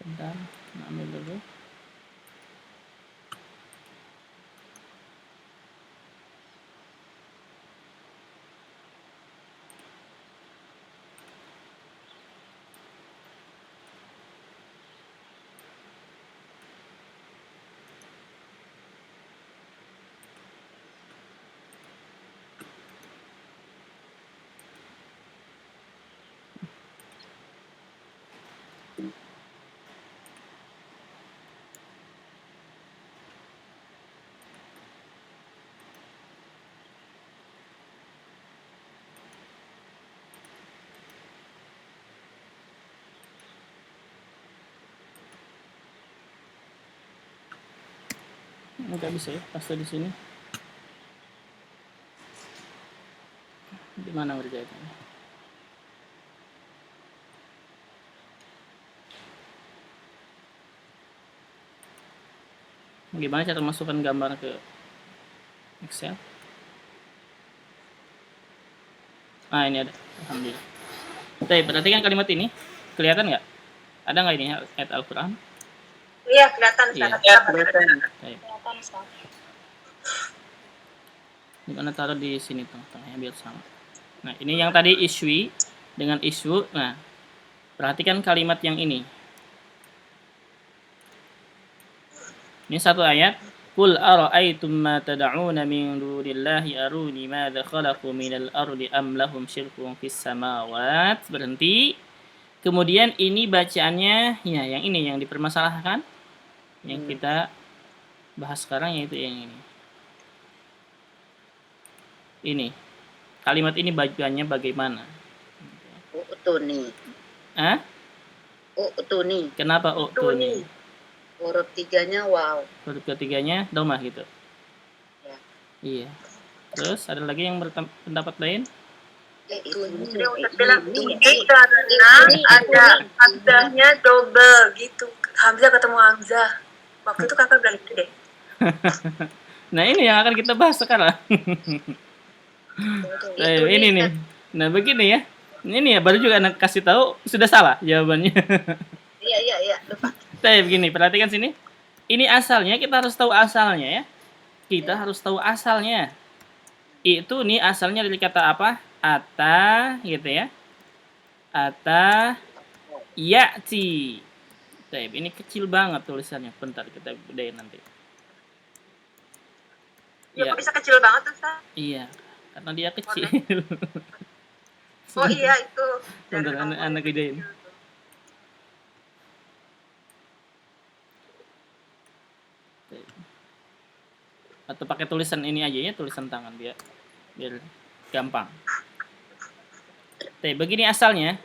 Speaker 1: Bentar, ambil dulu. Enggak bisa ya, pasta di sini. Di mana ngerjainnya? Gimana cara masukkan gambar ke Excel? Ah, ini ada. Alhamdulillah. Oke, perhatikan kalimat ini. Kelihatan nggak? Ada nggak ini ayat Al-Quran?
Speaker 2: Iya, kelihatan.
Speaker 1: Iya, kelihatan. Gimana taruh di sini tengah-tengahnya biar sama. Nah, ini yang tadi iswi dengan iswu. Nah, perhatikan kalimat yang ini. Ini satu ayat. Qul ara'aytum ma tad'una min dunillahi aruni madza khalaqu minal ardi am lahum syirkun fis samawat. Berhenti. Kemudian ini bacaannya ya yang ini yang dipermasalahkan. Yang kita bahas sekarang yaitu yang ini. Ini. Kalimat ini bacaannya bagaimana?
Speaker 3: Utuni.
Speaker 1: Hah?
Speaker 3: Utuni.
Speaker 1: Kenapa utuni?
Speaker 3: Huruf tiganya wow.
Speaker 1: Huruf ketiganya domah gitu.
Speaker 3: Ya.
Speaker 1: Iya. Terus ada lagi yang berpendapat lain?
Speaker 2: Bilang ini karena ada hamzahnya double gitu. Hamzah ketemu hamzah. Waktu itu kakak bilang gitu deh.
Speaker 1: Nah ini yang akan kita bahas sekarang. Ini nih. Nah begini ya. Ini ya baru juga anak kasih tahu sudah salah jawabannya.
Speaker 3: Iya. Lupa.
Speaker 1: Saya begini, perhatikan sini. Ini asalnya, kita harus tahu asalnya ya. kita harus tahu asalnya. Itu nih asalnya dari kata apa? Ata, gitu ya. Ata ya'ti. Baik, ini kecil banget tulisannya. Bentar, kita bedain nanti.
Speaker 2: Ya, kok bisa kecil banget, Ustaz?
Speaker 1: Iya, karena dia kecil.
Speaker 2: Oh iya, itu.
Speaker 1: Bentar, anak gedein. Atau pakai tulisan ini aja ya, tulisan tangan biar gampang. Begini asalnya.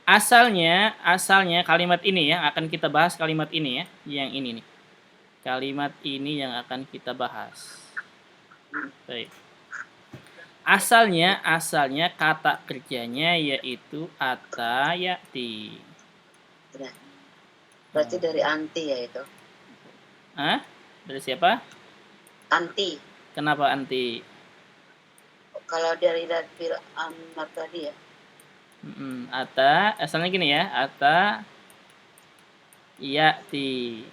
Speaker 1: Asalnya kalimat ini ya, akan kita bahas kalimat ini ya, yang ini nih. Kalimat ini yang akan kita bahas. Baik. Asalnya kata kerjanya yaitu ata ya'ti.
Speaker 3: Berarti dari anti ya itu.
Speaker 1: Hah? Dari siapa?
Speaker 3: Anti.
Speaker 1: Kenapa anti? Kalau
Speaker 3: dari fil amar tadi ya.
Speaker 1: Ata, asalnya gini ya, ata ya'ti.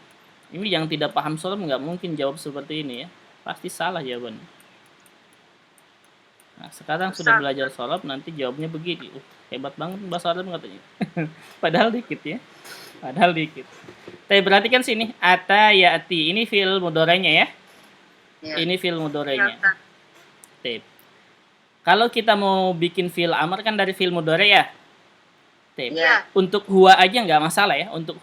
Speaker 1: Ini yang tidak paham shorof nggak mungkin jawab seperti ini ya. Pasti salah jawabannya. Nah, sekarang sudah belajar shorof, nanti jawabnya begini. Hebat banget bahasa Arab katanya. Padahal dikit ya. Tapi perhatikan sini, ata ya'ti. Ini fi'il mudhari'nya ya. Ini fi'il mudhari'nya. Kalau kita mau bikin fi'il amr kan dari fi'il mudhari' ya. Untuk huwa aja nggak masalah ya. Untuk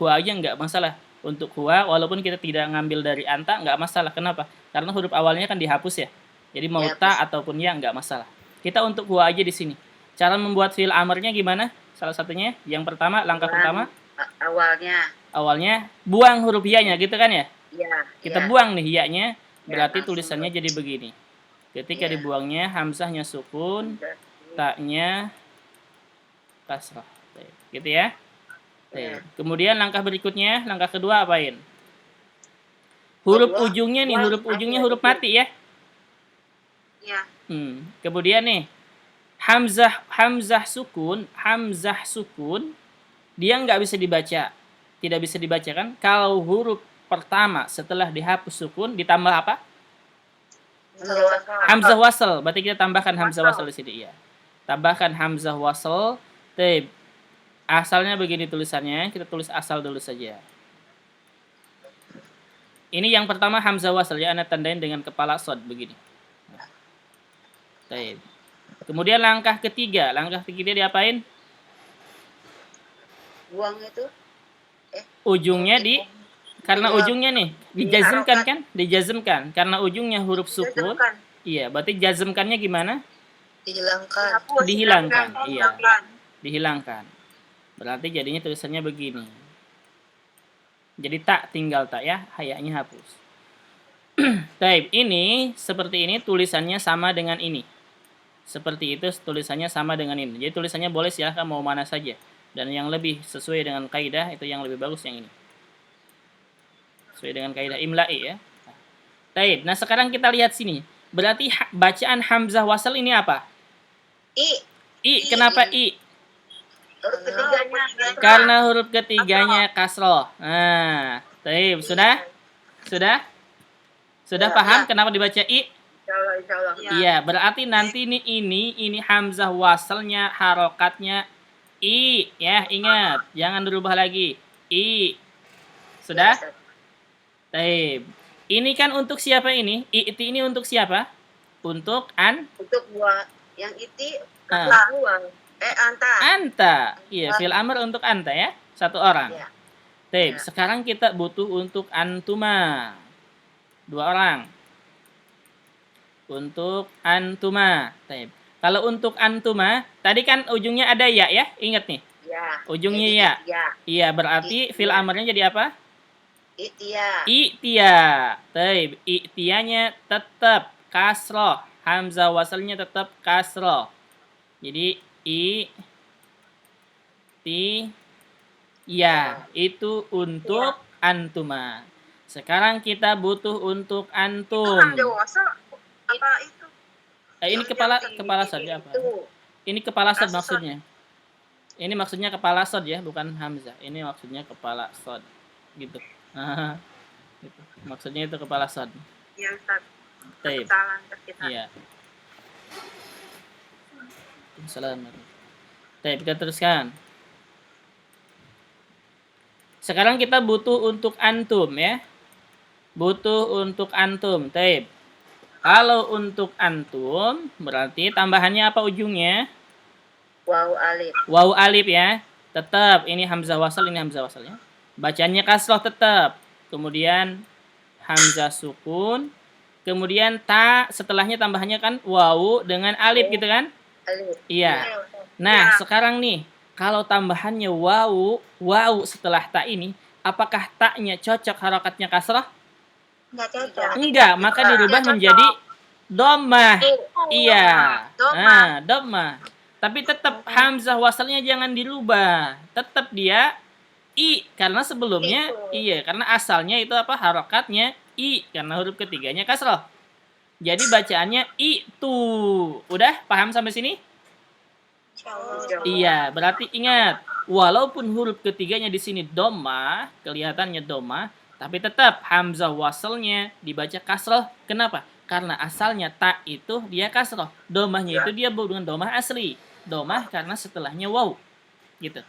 Speaker 1: huwa walaupun kita tidak ngambil dari anta nggak masalah. Kenapa? Karena huruf awalnya kan dihapus ya. Jadi mau ta ataupun ya nggak masalah. Kita untuk huwa aja di sini. Cara membuat fi'il amrnya gimana? Salah satunya yang pertama, langkah pertama. Awalnya buang huruf ya-nya gitu kan ya? Kita buang nih ya-nya, berarti tulisannya jadi begini. Ketika dibuangnya hamzahnya sukun, ta-nya kasrah. Gitu ya. Kemudian langkah berikutnya, langkah kedua apain? Huruf ujungnya nih, huruf mati ya. Kemudian nih hamzah sukun, dia nggak bisa dibaca. Tidak bisa dibaca kan? Kalau huruf pertama setelah dihapus sukun ditambah apa? Hamzah wasal. Berarti kita tambahkan hamzah wasal di sini ya. Tambahkan hamzah wasal. Asalnya begini tulisannya, kita tulis asal dulu saja. Ini yang pertama hamzah wasal ya, Anda tandain dengan kepala shad begini. Kemudian langkah ketiga diapain?
Speaker 3: Buang itu.
Speaker 1: Ujungnya karena ujungnya nih dijazmkan karena ujungnya huruf sukun. Iya, berarti jazmkannya gimana? Dihilangkan. Iya. Dihilangkan. Berarti jadinya tulisannya begini. Jadi tak tinggal tak ya, hayaknya hapus. Ini seperti ini tulisannya sama dengan ini. Seperti itu tulisannya sama dengan ini. Jadi tulisannya boleh silahkan mau mana saja. Dan yang lebih sesuai dengan kaidah itu yang lebih bagus yang ini. Sesuai dengan kaidah imla'i ya. Nah sekarang kita lihat sini. Berarti bacaan hamzah wasal ini apa? I. Kenapa I? Karena huruf ketiganya kasroh. Nah, sudah paham kenapa dibaca I? Iya, berarti nanti ini hamzah wasalnya harokatnya I ya, ingat, jangan dirubah lagi. I. Sudah? Ini kan untuk siapa ini? I'ti ini untuk siapa? Untuk
Speaker 3: buah yang iti
Speaker 1: anta. Iya, fi'il amr untuk anta ya, satu orang. Sekarang kita butuh untuk antuma. 2 orang. Untuk antuma. Kalau untuk antuma, tadi kan ujungnya ada ya, ingat nih. Ujungnya ya. Iya, berarti fi'il amrnya jadi apa? I'tiya. I'tiyanya tetap kasroh. Hamzah wasalnya tetap kasroh. Jadi ya, itu untuk antuma. Sekarang kita butuh untuk antum.
Speaker 2: Hamzah wasal apa itu?
Speaker 1: Ini kepala shad ya apa? Ini kepala shad maksudnya. Ini maksudnya kepala shad ya, bukan hamzah. Ini maksudnya kepala shad gitu. Gitu. Maksudnya itu kepala shad.
Speaker 2: Iya, Ustaz.
Speaker 1: Taib.
Speaker 3: Kesalahan kita.
Speaker 1: Iya. Salam. Taib, kita teruskan. Sekarang kita butuh untuk antum ya. Butuh untuk antum. Taib. Kalau untuk antum berarti tambahannya apa ujungnya?
Speaker 3: Waw alif.
Speaker 1: Waw alif ya. Tetap ini hamzah wasal, ini hamzah wasal ya. Bacanya kasroh tetap. Kemudian hamzah sukun. Kemudian ta setelahnya tambahannya kan waw dengan alif gitu kan?
Speaker 3: Alif.
Speaker 1: Iya. Nah, sekarang nih, kalau tambahannya waw setelah ta ini, apakah taknya cocok harokatnya kasrah?
Speaker 2: Nggak cocok.
Speaker 1: Enggak, maka dirubah menjadi dhammah. Iya. Nah, dhammah. Tapi tetap hamzah wasalnya jangan dirubah. Tetap dia i karena sebelumnya iya, karena asalnya itu apa? Harokatnya i karena huruf ketiganya kasrah. Jadi bacaannya itu. Udah paham sampai sini? Iya, berarti ingat, walaupun huruf ketiganya di sini dhammah, kelihatannya dhammah, tapi tetap hamzah wasalnya dibaca kasrah. Kenapa? Karena asalnya ta itu dia kasrah. Dhammahnya itu dia dengan dhammah asli. Dhammah karena setelahnya waw. Gitu.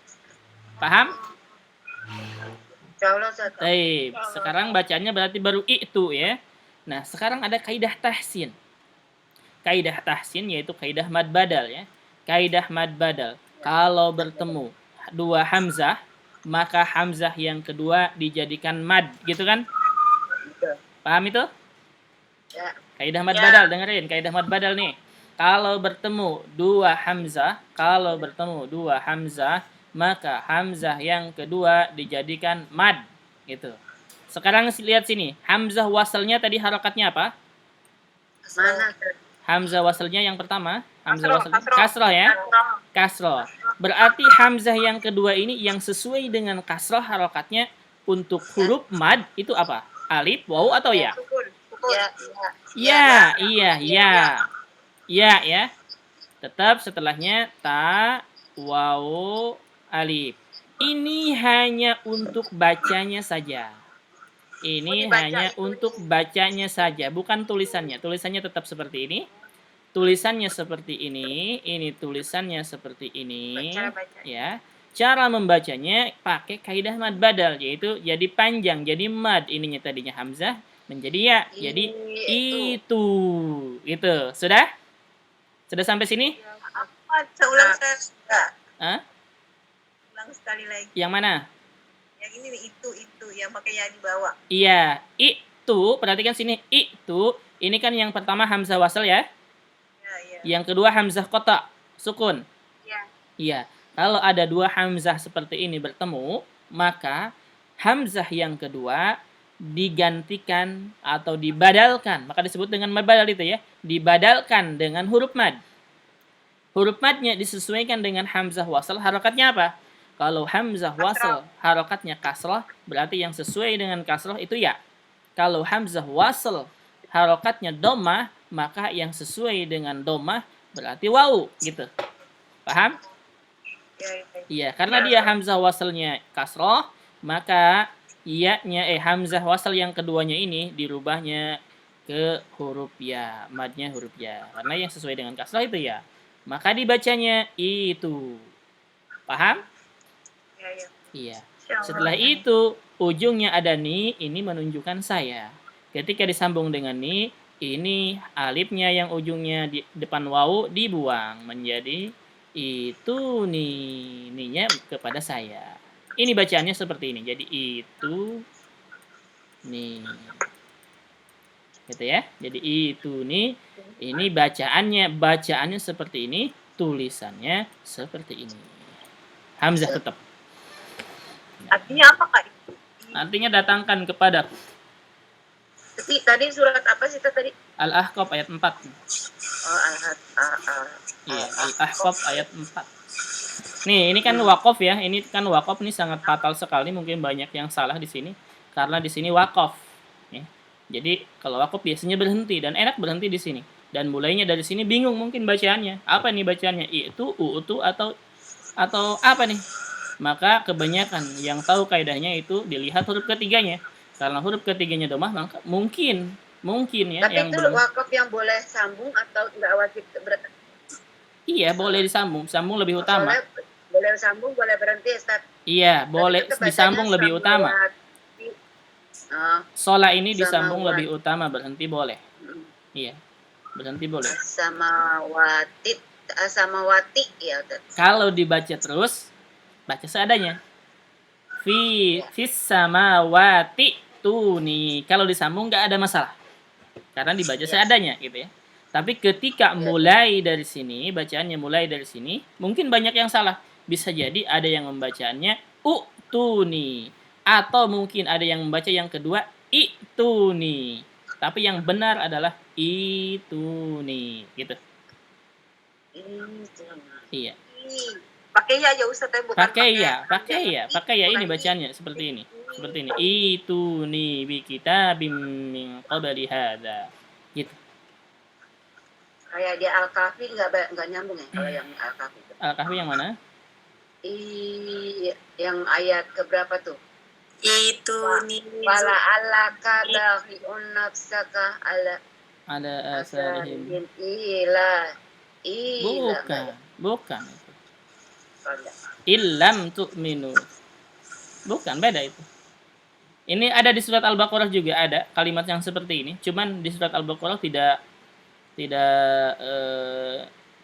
Speaker 1: Paham? Baik, sekarang bacanya berarti baru itu ya. Nah, sekarang ada kaidah tahsin. Kaidah tahsin yaitu kaidah mad badal ya. Kaidah mad badal. Kalau bertemu dua hamzah, maka hamzah yang kedua dijadikan mad, gitu kan? Paham itu?
Speaker 3: Ya.
Speaker 1: Kaidah mad badal, dengerin kaidah mad badal nih. Kalau bertemu dua hamzah, maka hamzah yang kedua dijadikan mad, gitu. Sekarang lihat sini, hamzah wasalnya tadi harokatnya apa?
Speaker 3: Mana?
Speaker 1: Hamzah wasalnya yang pertama, hamzah wasalnya kasroh ya. Kasroh. Berarti hamzah yang kedua ini yang sesuai dengan kasroh harokatnya untuk huruf mad itu apa? Alif, waw atau ya? Ya, ya. Tetap setelahnya ta, waw, alif. Ini hanya untuk bacanya saja. Ini hanya untuk bacanya saja, bukan tulisannya. Tulisannya tetap seperti ini. Tulisannya seperti ini tulisannya seperti ini. Ya. Cara membacanya pakai kaidah mad badal, yaitu jadi panjang, jadi mad ininya tadinya hamzah menjadi ya. Jadi itu. Gitu. Sudah? Sudah sampai sini?
Speaker 2: Ulang saya. Ulang sekali lagi.
Speaker 1: Yang mana?
Speaker 2: Yang ini nih, itu yang pakai yang di bawah.
Speaker 1: Iya, itu, perhatikan sini, itu, ini kan yang pertama hamzah wasal ya.
Speaker 2: Ya.
Speaker 1: Yang kedua hamzah qata, sukun. Iya. Kalau ada dua hamzah seperti ini bertemu, maka hamzah yang kedua digantikan atau dibadalkan, maka disebut dengan mad badal itu ya, dibadalkan dengan huruf mad. Huruf madnya disesuaikan dengan hamzah wasal, harokatnya apa? Kalau hamzah wasal harokatnya kasrah, berarti yang sesuai dengan kasrah itu ya. Kalau hamzah wasal harokatnya dhammah, maka yang sesuai dengan dhammah berarti waw, gitu. Paham? Iya, karena dia hamzah wasalnya kasrah, maka hamzah wasal yang keduanya ini dirubahnya ke huruf ya, madnya huruf ya. Karena yang sesuai dengan kasrah itu ya. Maka dibacanya itu. Paham? Iya. Setelah itu, ujungnya ada ni, ini menunjukkan saya. Ketika disambung dengan ni, ini alifnya yang ujungnya di depan waw dibuang menjadi itu nih, ninya kepada saya. Ini bacaannya seperti ini. Jadi itu nih. Gitu ya. Jadi itu nih, ini bacaannya seperti ini, tulisannya seperti ini. Hamzah tetap.
Speaker 2: Artinya apa Kak?
Speaker 1: Artinya datangkan kepadaku.
Speaker 3: Tadi surat apa sih tadi?
Speaker 1: Al-Ahqaf ayat 4.
Speaker 3: Oh,
Speaker 1: Iya, Al-Ahqaf ayat 4. Nih, ini kan waqaf ya. Ini kan waqaf nih sangat fatal sekali, mungkin banyak yang salah di sini karena di sini waqaf. Ya. Jadi, kalau waqaf biasanya berhenti dan enak berhenti di sini. Dan mulainya dari sini bingung mungkin bacaannya. Apa nih bacaannya? Itu, utu atau apa nih? Maka kebanyakan yang tahu kaidahnya itu dilihat huruf ketiganya. Karena huruf ketiganya dhammah, maka mungkin Mungkin ya
Speaker 3: Tapi
Speaker 1: yang
Speaker 3: itu
Speaker 1: belum.
Speaker 3: wakaf yang boleh sambung atau nggak wajib?
Speaker 1: Iya, boleh disambung. Sambung lebih utama.
Speaker 3: Boleh sambung, boleh berhenti, Ustaz.
Speaker 1: Iya, boleh disambung lebih utama. Sholat ini disambung lebih utama, berhenti boleh. Iya, berhenti boleh.
Speaker 3: Samawati ya.
Speaker 1: Kalau dibaca terus, baca seadanya. Fis samawati tuni. Kalau disambung nggak ada masalah, karena dibaca seadanya gitu ya. Tapi ketika mulai dari sini, bacaannya mulai dari sini, mungkin banyak yang salah. Bisa jadi ada yang membacaannya utuni, atau mungkin ada yang membaca yang kedua ituni. Tapi yang benar adalah ituni, gitu. Iya.
Speaker 2: Pakai ya Ustaz, bukan
Speaker 1: pakai ya ini bacaannya seperti ini. Ituni bi kitabim min qabli hadza. Gitu.
Speaker 3: Kayak di Al-Kahfi nggak nyambung ya kalau yang Al-Kahfi.
Speaker 1: Al-Kahfi yang mana?
Speaker 3: Yang ayat keberapa tuh?
Speaker 2: Itu nih.
Speaker 3: Wala alaka bahi'un nafsaka ala
Speaker 1: asarihim. Bukan. Illam tu'minu. Bukan, beda itu. Ini ada di surat Al-Baqarah juga ada kalimat yang seperti ini. Cuman di surat Al-Baqarah tidak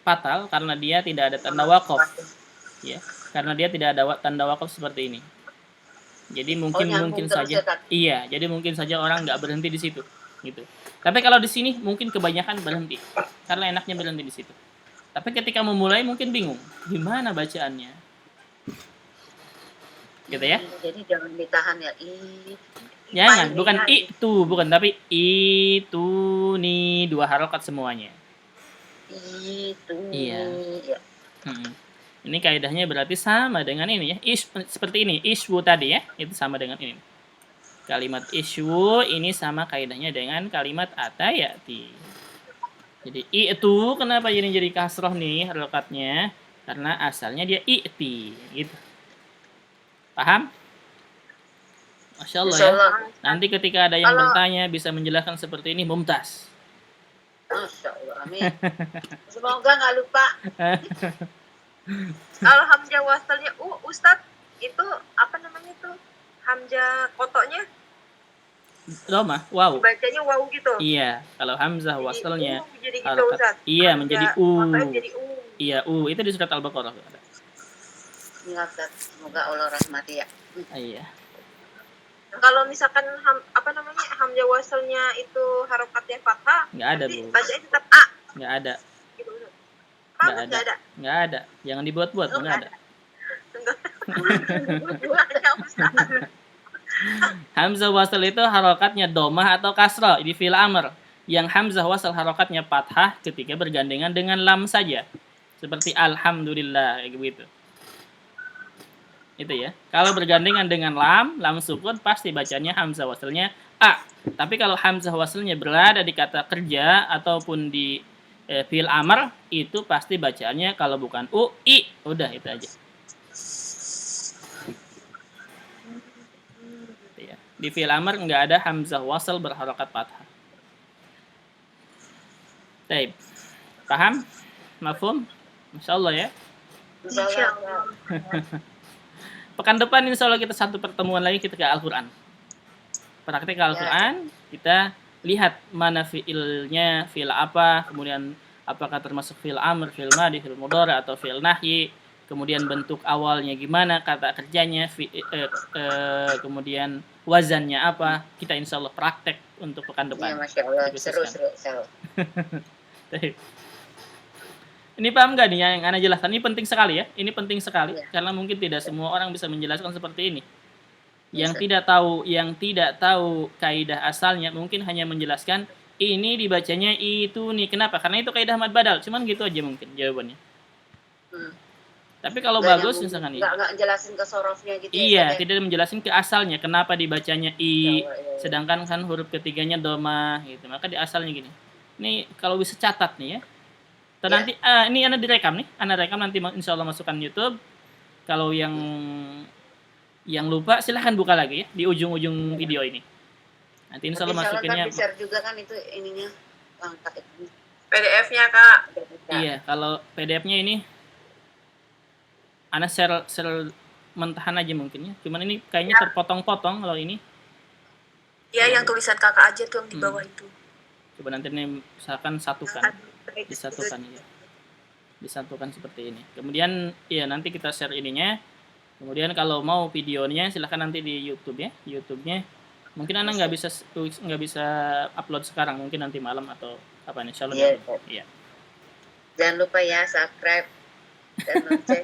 Speaker 1: fatal karena dia tidak ada tanda waqaf. Ya, karena dia tidak ada tanda waqaf seperti ini. Jadi mungkin saja jadi mungkin saja orang nggak berhenti di situ gitu. Tapi kalau di sini mungkin kebanyakan berhenti karena enaknya berhenti di situ. Tapi ketika memulai mungkin bingung gimana bacaannya. Gitu ya.
Speaker 3: Jadi jangan ditahan ya.
Speaker 1: Jangan, bukan itu, bukan, tapi itu nih 2 harokat semuanya.
Speaker 3: Itu.
Speaker 1: Iya. Ini kaidahnya berarti sama dengan ini ya. Seperti ini, iswu tadi ya, itu sama dengan ini. Kalimat iswu ini sama kaidahnya dengan kalimat atayati. Jadi itu kenapa jadi kasroh nih harokatnya? Karena asalnya dia i'ti gitu. Paham? Masya Allah ya. Nanti ketika ada yang bertanya bisa menjelaskan seperti ini, mumtaz.
Speaker 3: Masya Allah, amin. Semoga nggak lupa.
Speaker 2: Kalau hamzah wasalnya Ustadz, itu apa namanya tuh? Hamzah kotonya?
Speaker 1: Doma, wow.
Speaker 2: Bacanya wow gitu.
Speaker 1: Iya, kalau hamzah wasalnya
Speaker 2: jadi gitu, Ustadz.
Speaker 1: Iya, menjadi u.
Speaker 2: Jadi u.
Speaker 1: Iya, u. Itu di surat Al-Baqarah ada.
Speaker 3: Iya, Ustadz. Semoga Allah rahmati ya.
Speaker 1: Iya.
Speaker 2: Kalau misalkan hamzah wasalnya itu harokatnya fathah,
Speaker 1: nggak ada, Bu.
Speaker 2: Bacanya tetap a.
Speaker 1: Nggak ada.
Speaker 2: Gitu.
Speaker 1: Nggak ada. Jangan dibuat-buat, nggak ada. Hamzah wasal itu harokatnya domah atau kasroh di fi'il amr. Yang hamzah wasal harokatnya fathah ketika bergandengan dengan lam saja. Seperti alhamdulillah kayak begitu. Itu ya. Kalau bergandengan dengan lam sukun pasti bacanya hamzah wasalnya a. Tapi kalau hamzah wasalnya berada di kata kerja ataupun di fi'il amr, itu pasti bacaannya kalau bukan u, i. Udah itu aja. Di fi'il amr enggak ada hamzah wasal berharokat fathah. Baik. Paham? Mafhum? Masyaallah ya.
Speaker 3: Insyaallah.
Speaker 1: Pekan depan insyaallah kita satu pertemuan lagi kita ke Al-Qur'an. Praktek Al-Qur'an, kita lihat mana fi'ilnya, fi'il apa, kemudian apakah termasuk fi'il amr, fi'il madhi, fi'il mudhari atau fi'il nahyi, kemudian bentuk awalnya gimana, kata kerjanya, kemudian wazannya apa. Kita insyaallah praktek untuk pekan depan.
Speaker 3: Ya, Masya Allah, seru.
Speaker 1: Ini paham nggak nih yang Ana jelaskan? Ini penting sekali ya. Ini penting sekali karena mungkin tidak semua orang bisa menjelaskan seperti ini. Yang tidak tahu kaidah asalnya mungkin hanya menjelaskan ini dibacanya itu nih. Kenapa? Karena itu kaidah mad badal. Cuman gitu aja mungkin jawabannya. Tapi kalau bagus misalkan ini.
Speaker 3: Nggak jelasin ke sorofnya gitu.
Speaker 1: Iya, tidak menjelaskan ke asalnya kenapa dibacanya i, sedangkan kan huruf ketiganya domah gitu. Maka di asalnya gini. Ini kalau bisa catat nih ya. Nanti ini Ana direkam nih. Ana rekam nanti insyaallah masukkan YouTube. Kalau yang lupa silahkan buka lagi ya di ujung-ujung video ini. Nanti insya Allah
Speaker 3: Tapi kan
Speaker 1: masukinnya.
Speaker 3: di-share juga kan itu ininya langkah itu.
Speaker 2: PDF-nya Kak.
Speaker 1: Iya, kalau PDF-nya ini Ana share mentahan aja mungkin ya. Cuman ini kayaknya terpotong-potong kalau ini.
Speaker 2: Ya, yang tulisan Kakak aja tuh yang di bawah itu.
Speaker 1: Coba nanti nih misalkan satukan. Disatukan ya. Disatukan seperti ini. Kemudian ya nanti kita share ininya. Kemudian kalau mau videonya silahkan nanti di YouTube ya. YouTube-nya mungkin Ana nggak bisa upload sekarang, mungkin nanti malam atau apa nih, insyaallah. Iya.
Speaker 3: Jangan lupa ya subscribe dan lonceng.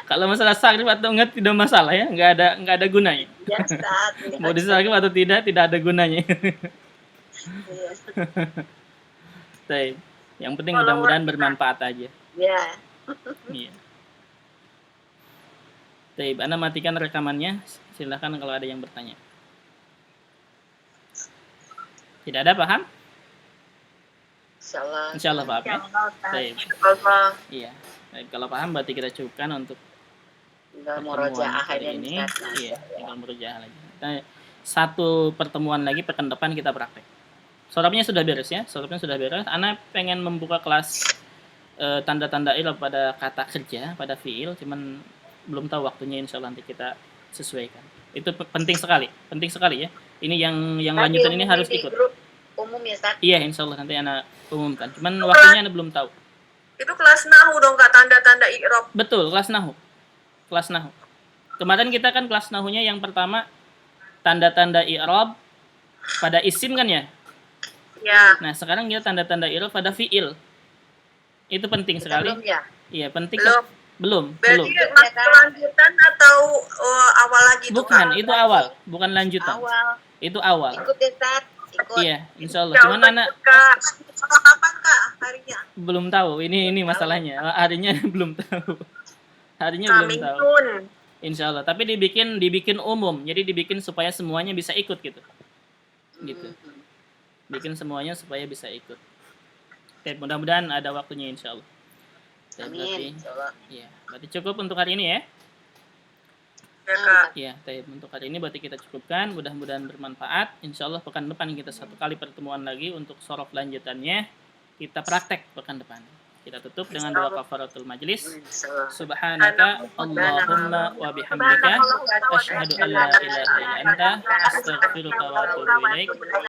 Speaker 1: Kalau masalah subscribe atau enggak tidak masalah ya, nggak ada gunanya.
Speaker 3: Ya,
Speaker 1: Mau di subscribe atau tidak ada gunanya.
Speaker 3: Iya.
Speaker 1: Baik. Yang penting mudah-mudahan bermanfaat aja.
Speaker 3: Ya.
Speaker 1: Iya. Baik, Anda matikan rekamannya. Silahkan kalau ada yang bertanya. Tidak ada, paham? Insyaallah paham ya. Baik. Iya. Baik, kalau paham berarti kita cukupkan untuk
Speaker 3: Murojaah
Speaker 1: hari ini. Iya, tinggal murojaah lagi. Satu pertemuan lagi pekan depan kita praktek. Sorabnya sudah beres ya. Sorabnya sudah beres. Ana pengen membuka kelas tanda-tanda i'rab pada kata kerja, pada fiil, cuman belum tahu waktunya, insyaallah nanti kita sesuaikan. Itu penting sekali ya. Ini yang lanjutan ini harus ikut.
Speaker 3: Grup umum ya, Ustaz?
Speaker 1: Iya, insyaallah nanti Ana umumkan. Cuman waktunya Ana belum tahu.
Speaker 2: Itu kelas nahu dong Kak, tanda-tanda i'rab.
Speaker 1: Betul, kelas nahu. Kelas nahu. Kemarin kita kan kelas nahunya yang pertama tanda-tanda i'rab pada isim kan ya?
Speaker 2: Ya.
Speaker 1: Nah, sekarang kita tanda-tanda i'rab pada fiil. Itu penting sekali.
Speaker 3: Belum ya?
Speaker 1: Iya, penting.
Speaker 2: Belum.
Speaker 1: Belum.
Speaker 2: Berarti masuk lanjutan atau awal lagi tuh?
Speaker 1: Bukan, itu awal, bukan lanjutan.
Speaker 3: Awal.
Speaker 1: Itu awal.
Speaker 3: Ikut ya, Ustaz. Ikut.
Speaker 1: Iya, insyaallah. Cuman anak
Speaker 2: kapan Kak harinya?
Speaker 1: belum tahu. Ini masalahnya. Harinya belum tahu. Harinya belum tahu. Insyaallah. Tapi dibikin umum. Jadi dibikin supaya semuanya bisa ikut gitu. Gitu. Bikin semuanya supaya bisa ikut. Oke, mudah-mudahan ada waktunya insyaallah.
Speaker 3: Amin.
Speaker 1: Iya, berarti cukup untuk hari ini ya.
Speaker 2: Ya Kak.
Speaker 1: Iya, untuk hari ini berarti kita cukupkan. Mudah-mudahan bermanfaat. Insyaallah pekan depan kita satu kali pertemuan lagi untuk sorof lanjutannya. Kita praktek pekan depan. Kita tutup dengan doa kafaratul majlis. Subhanaka Allahumma wa bihamdika asyhadu an la ilaha illa anta astaghfiruka wa atubu ilaik.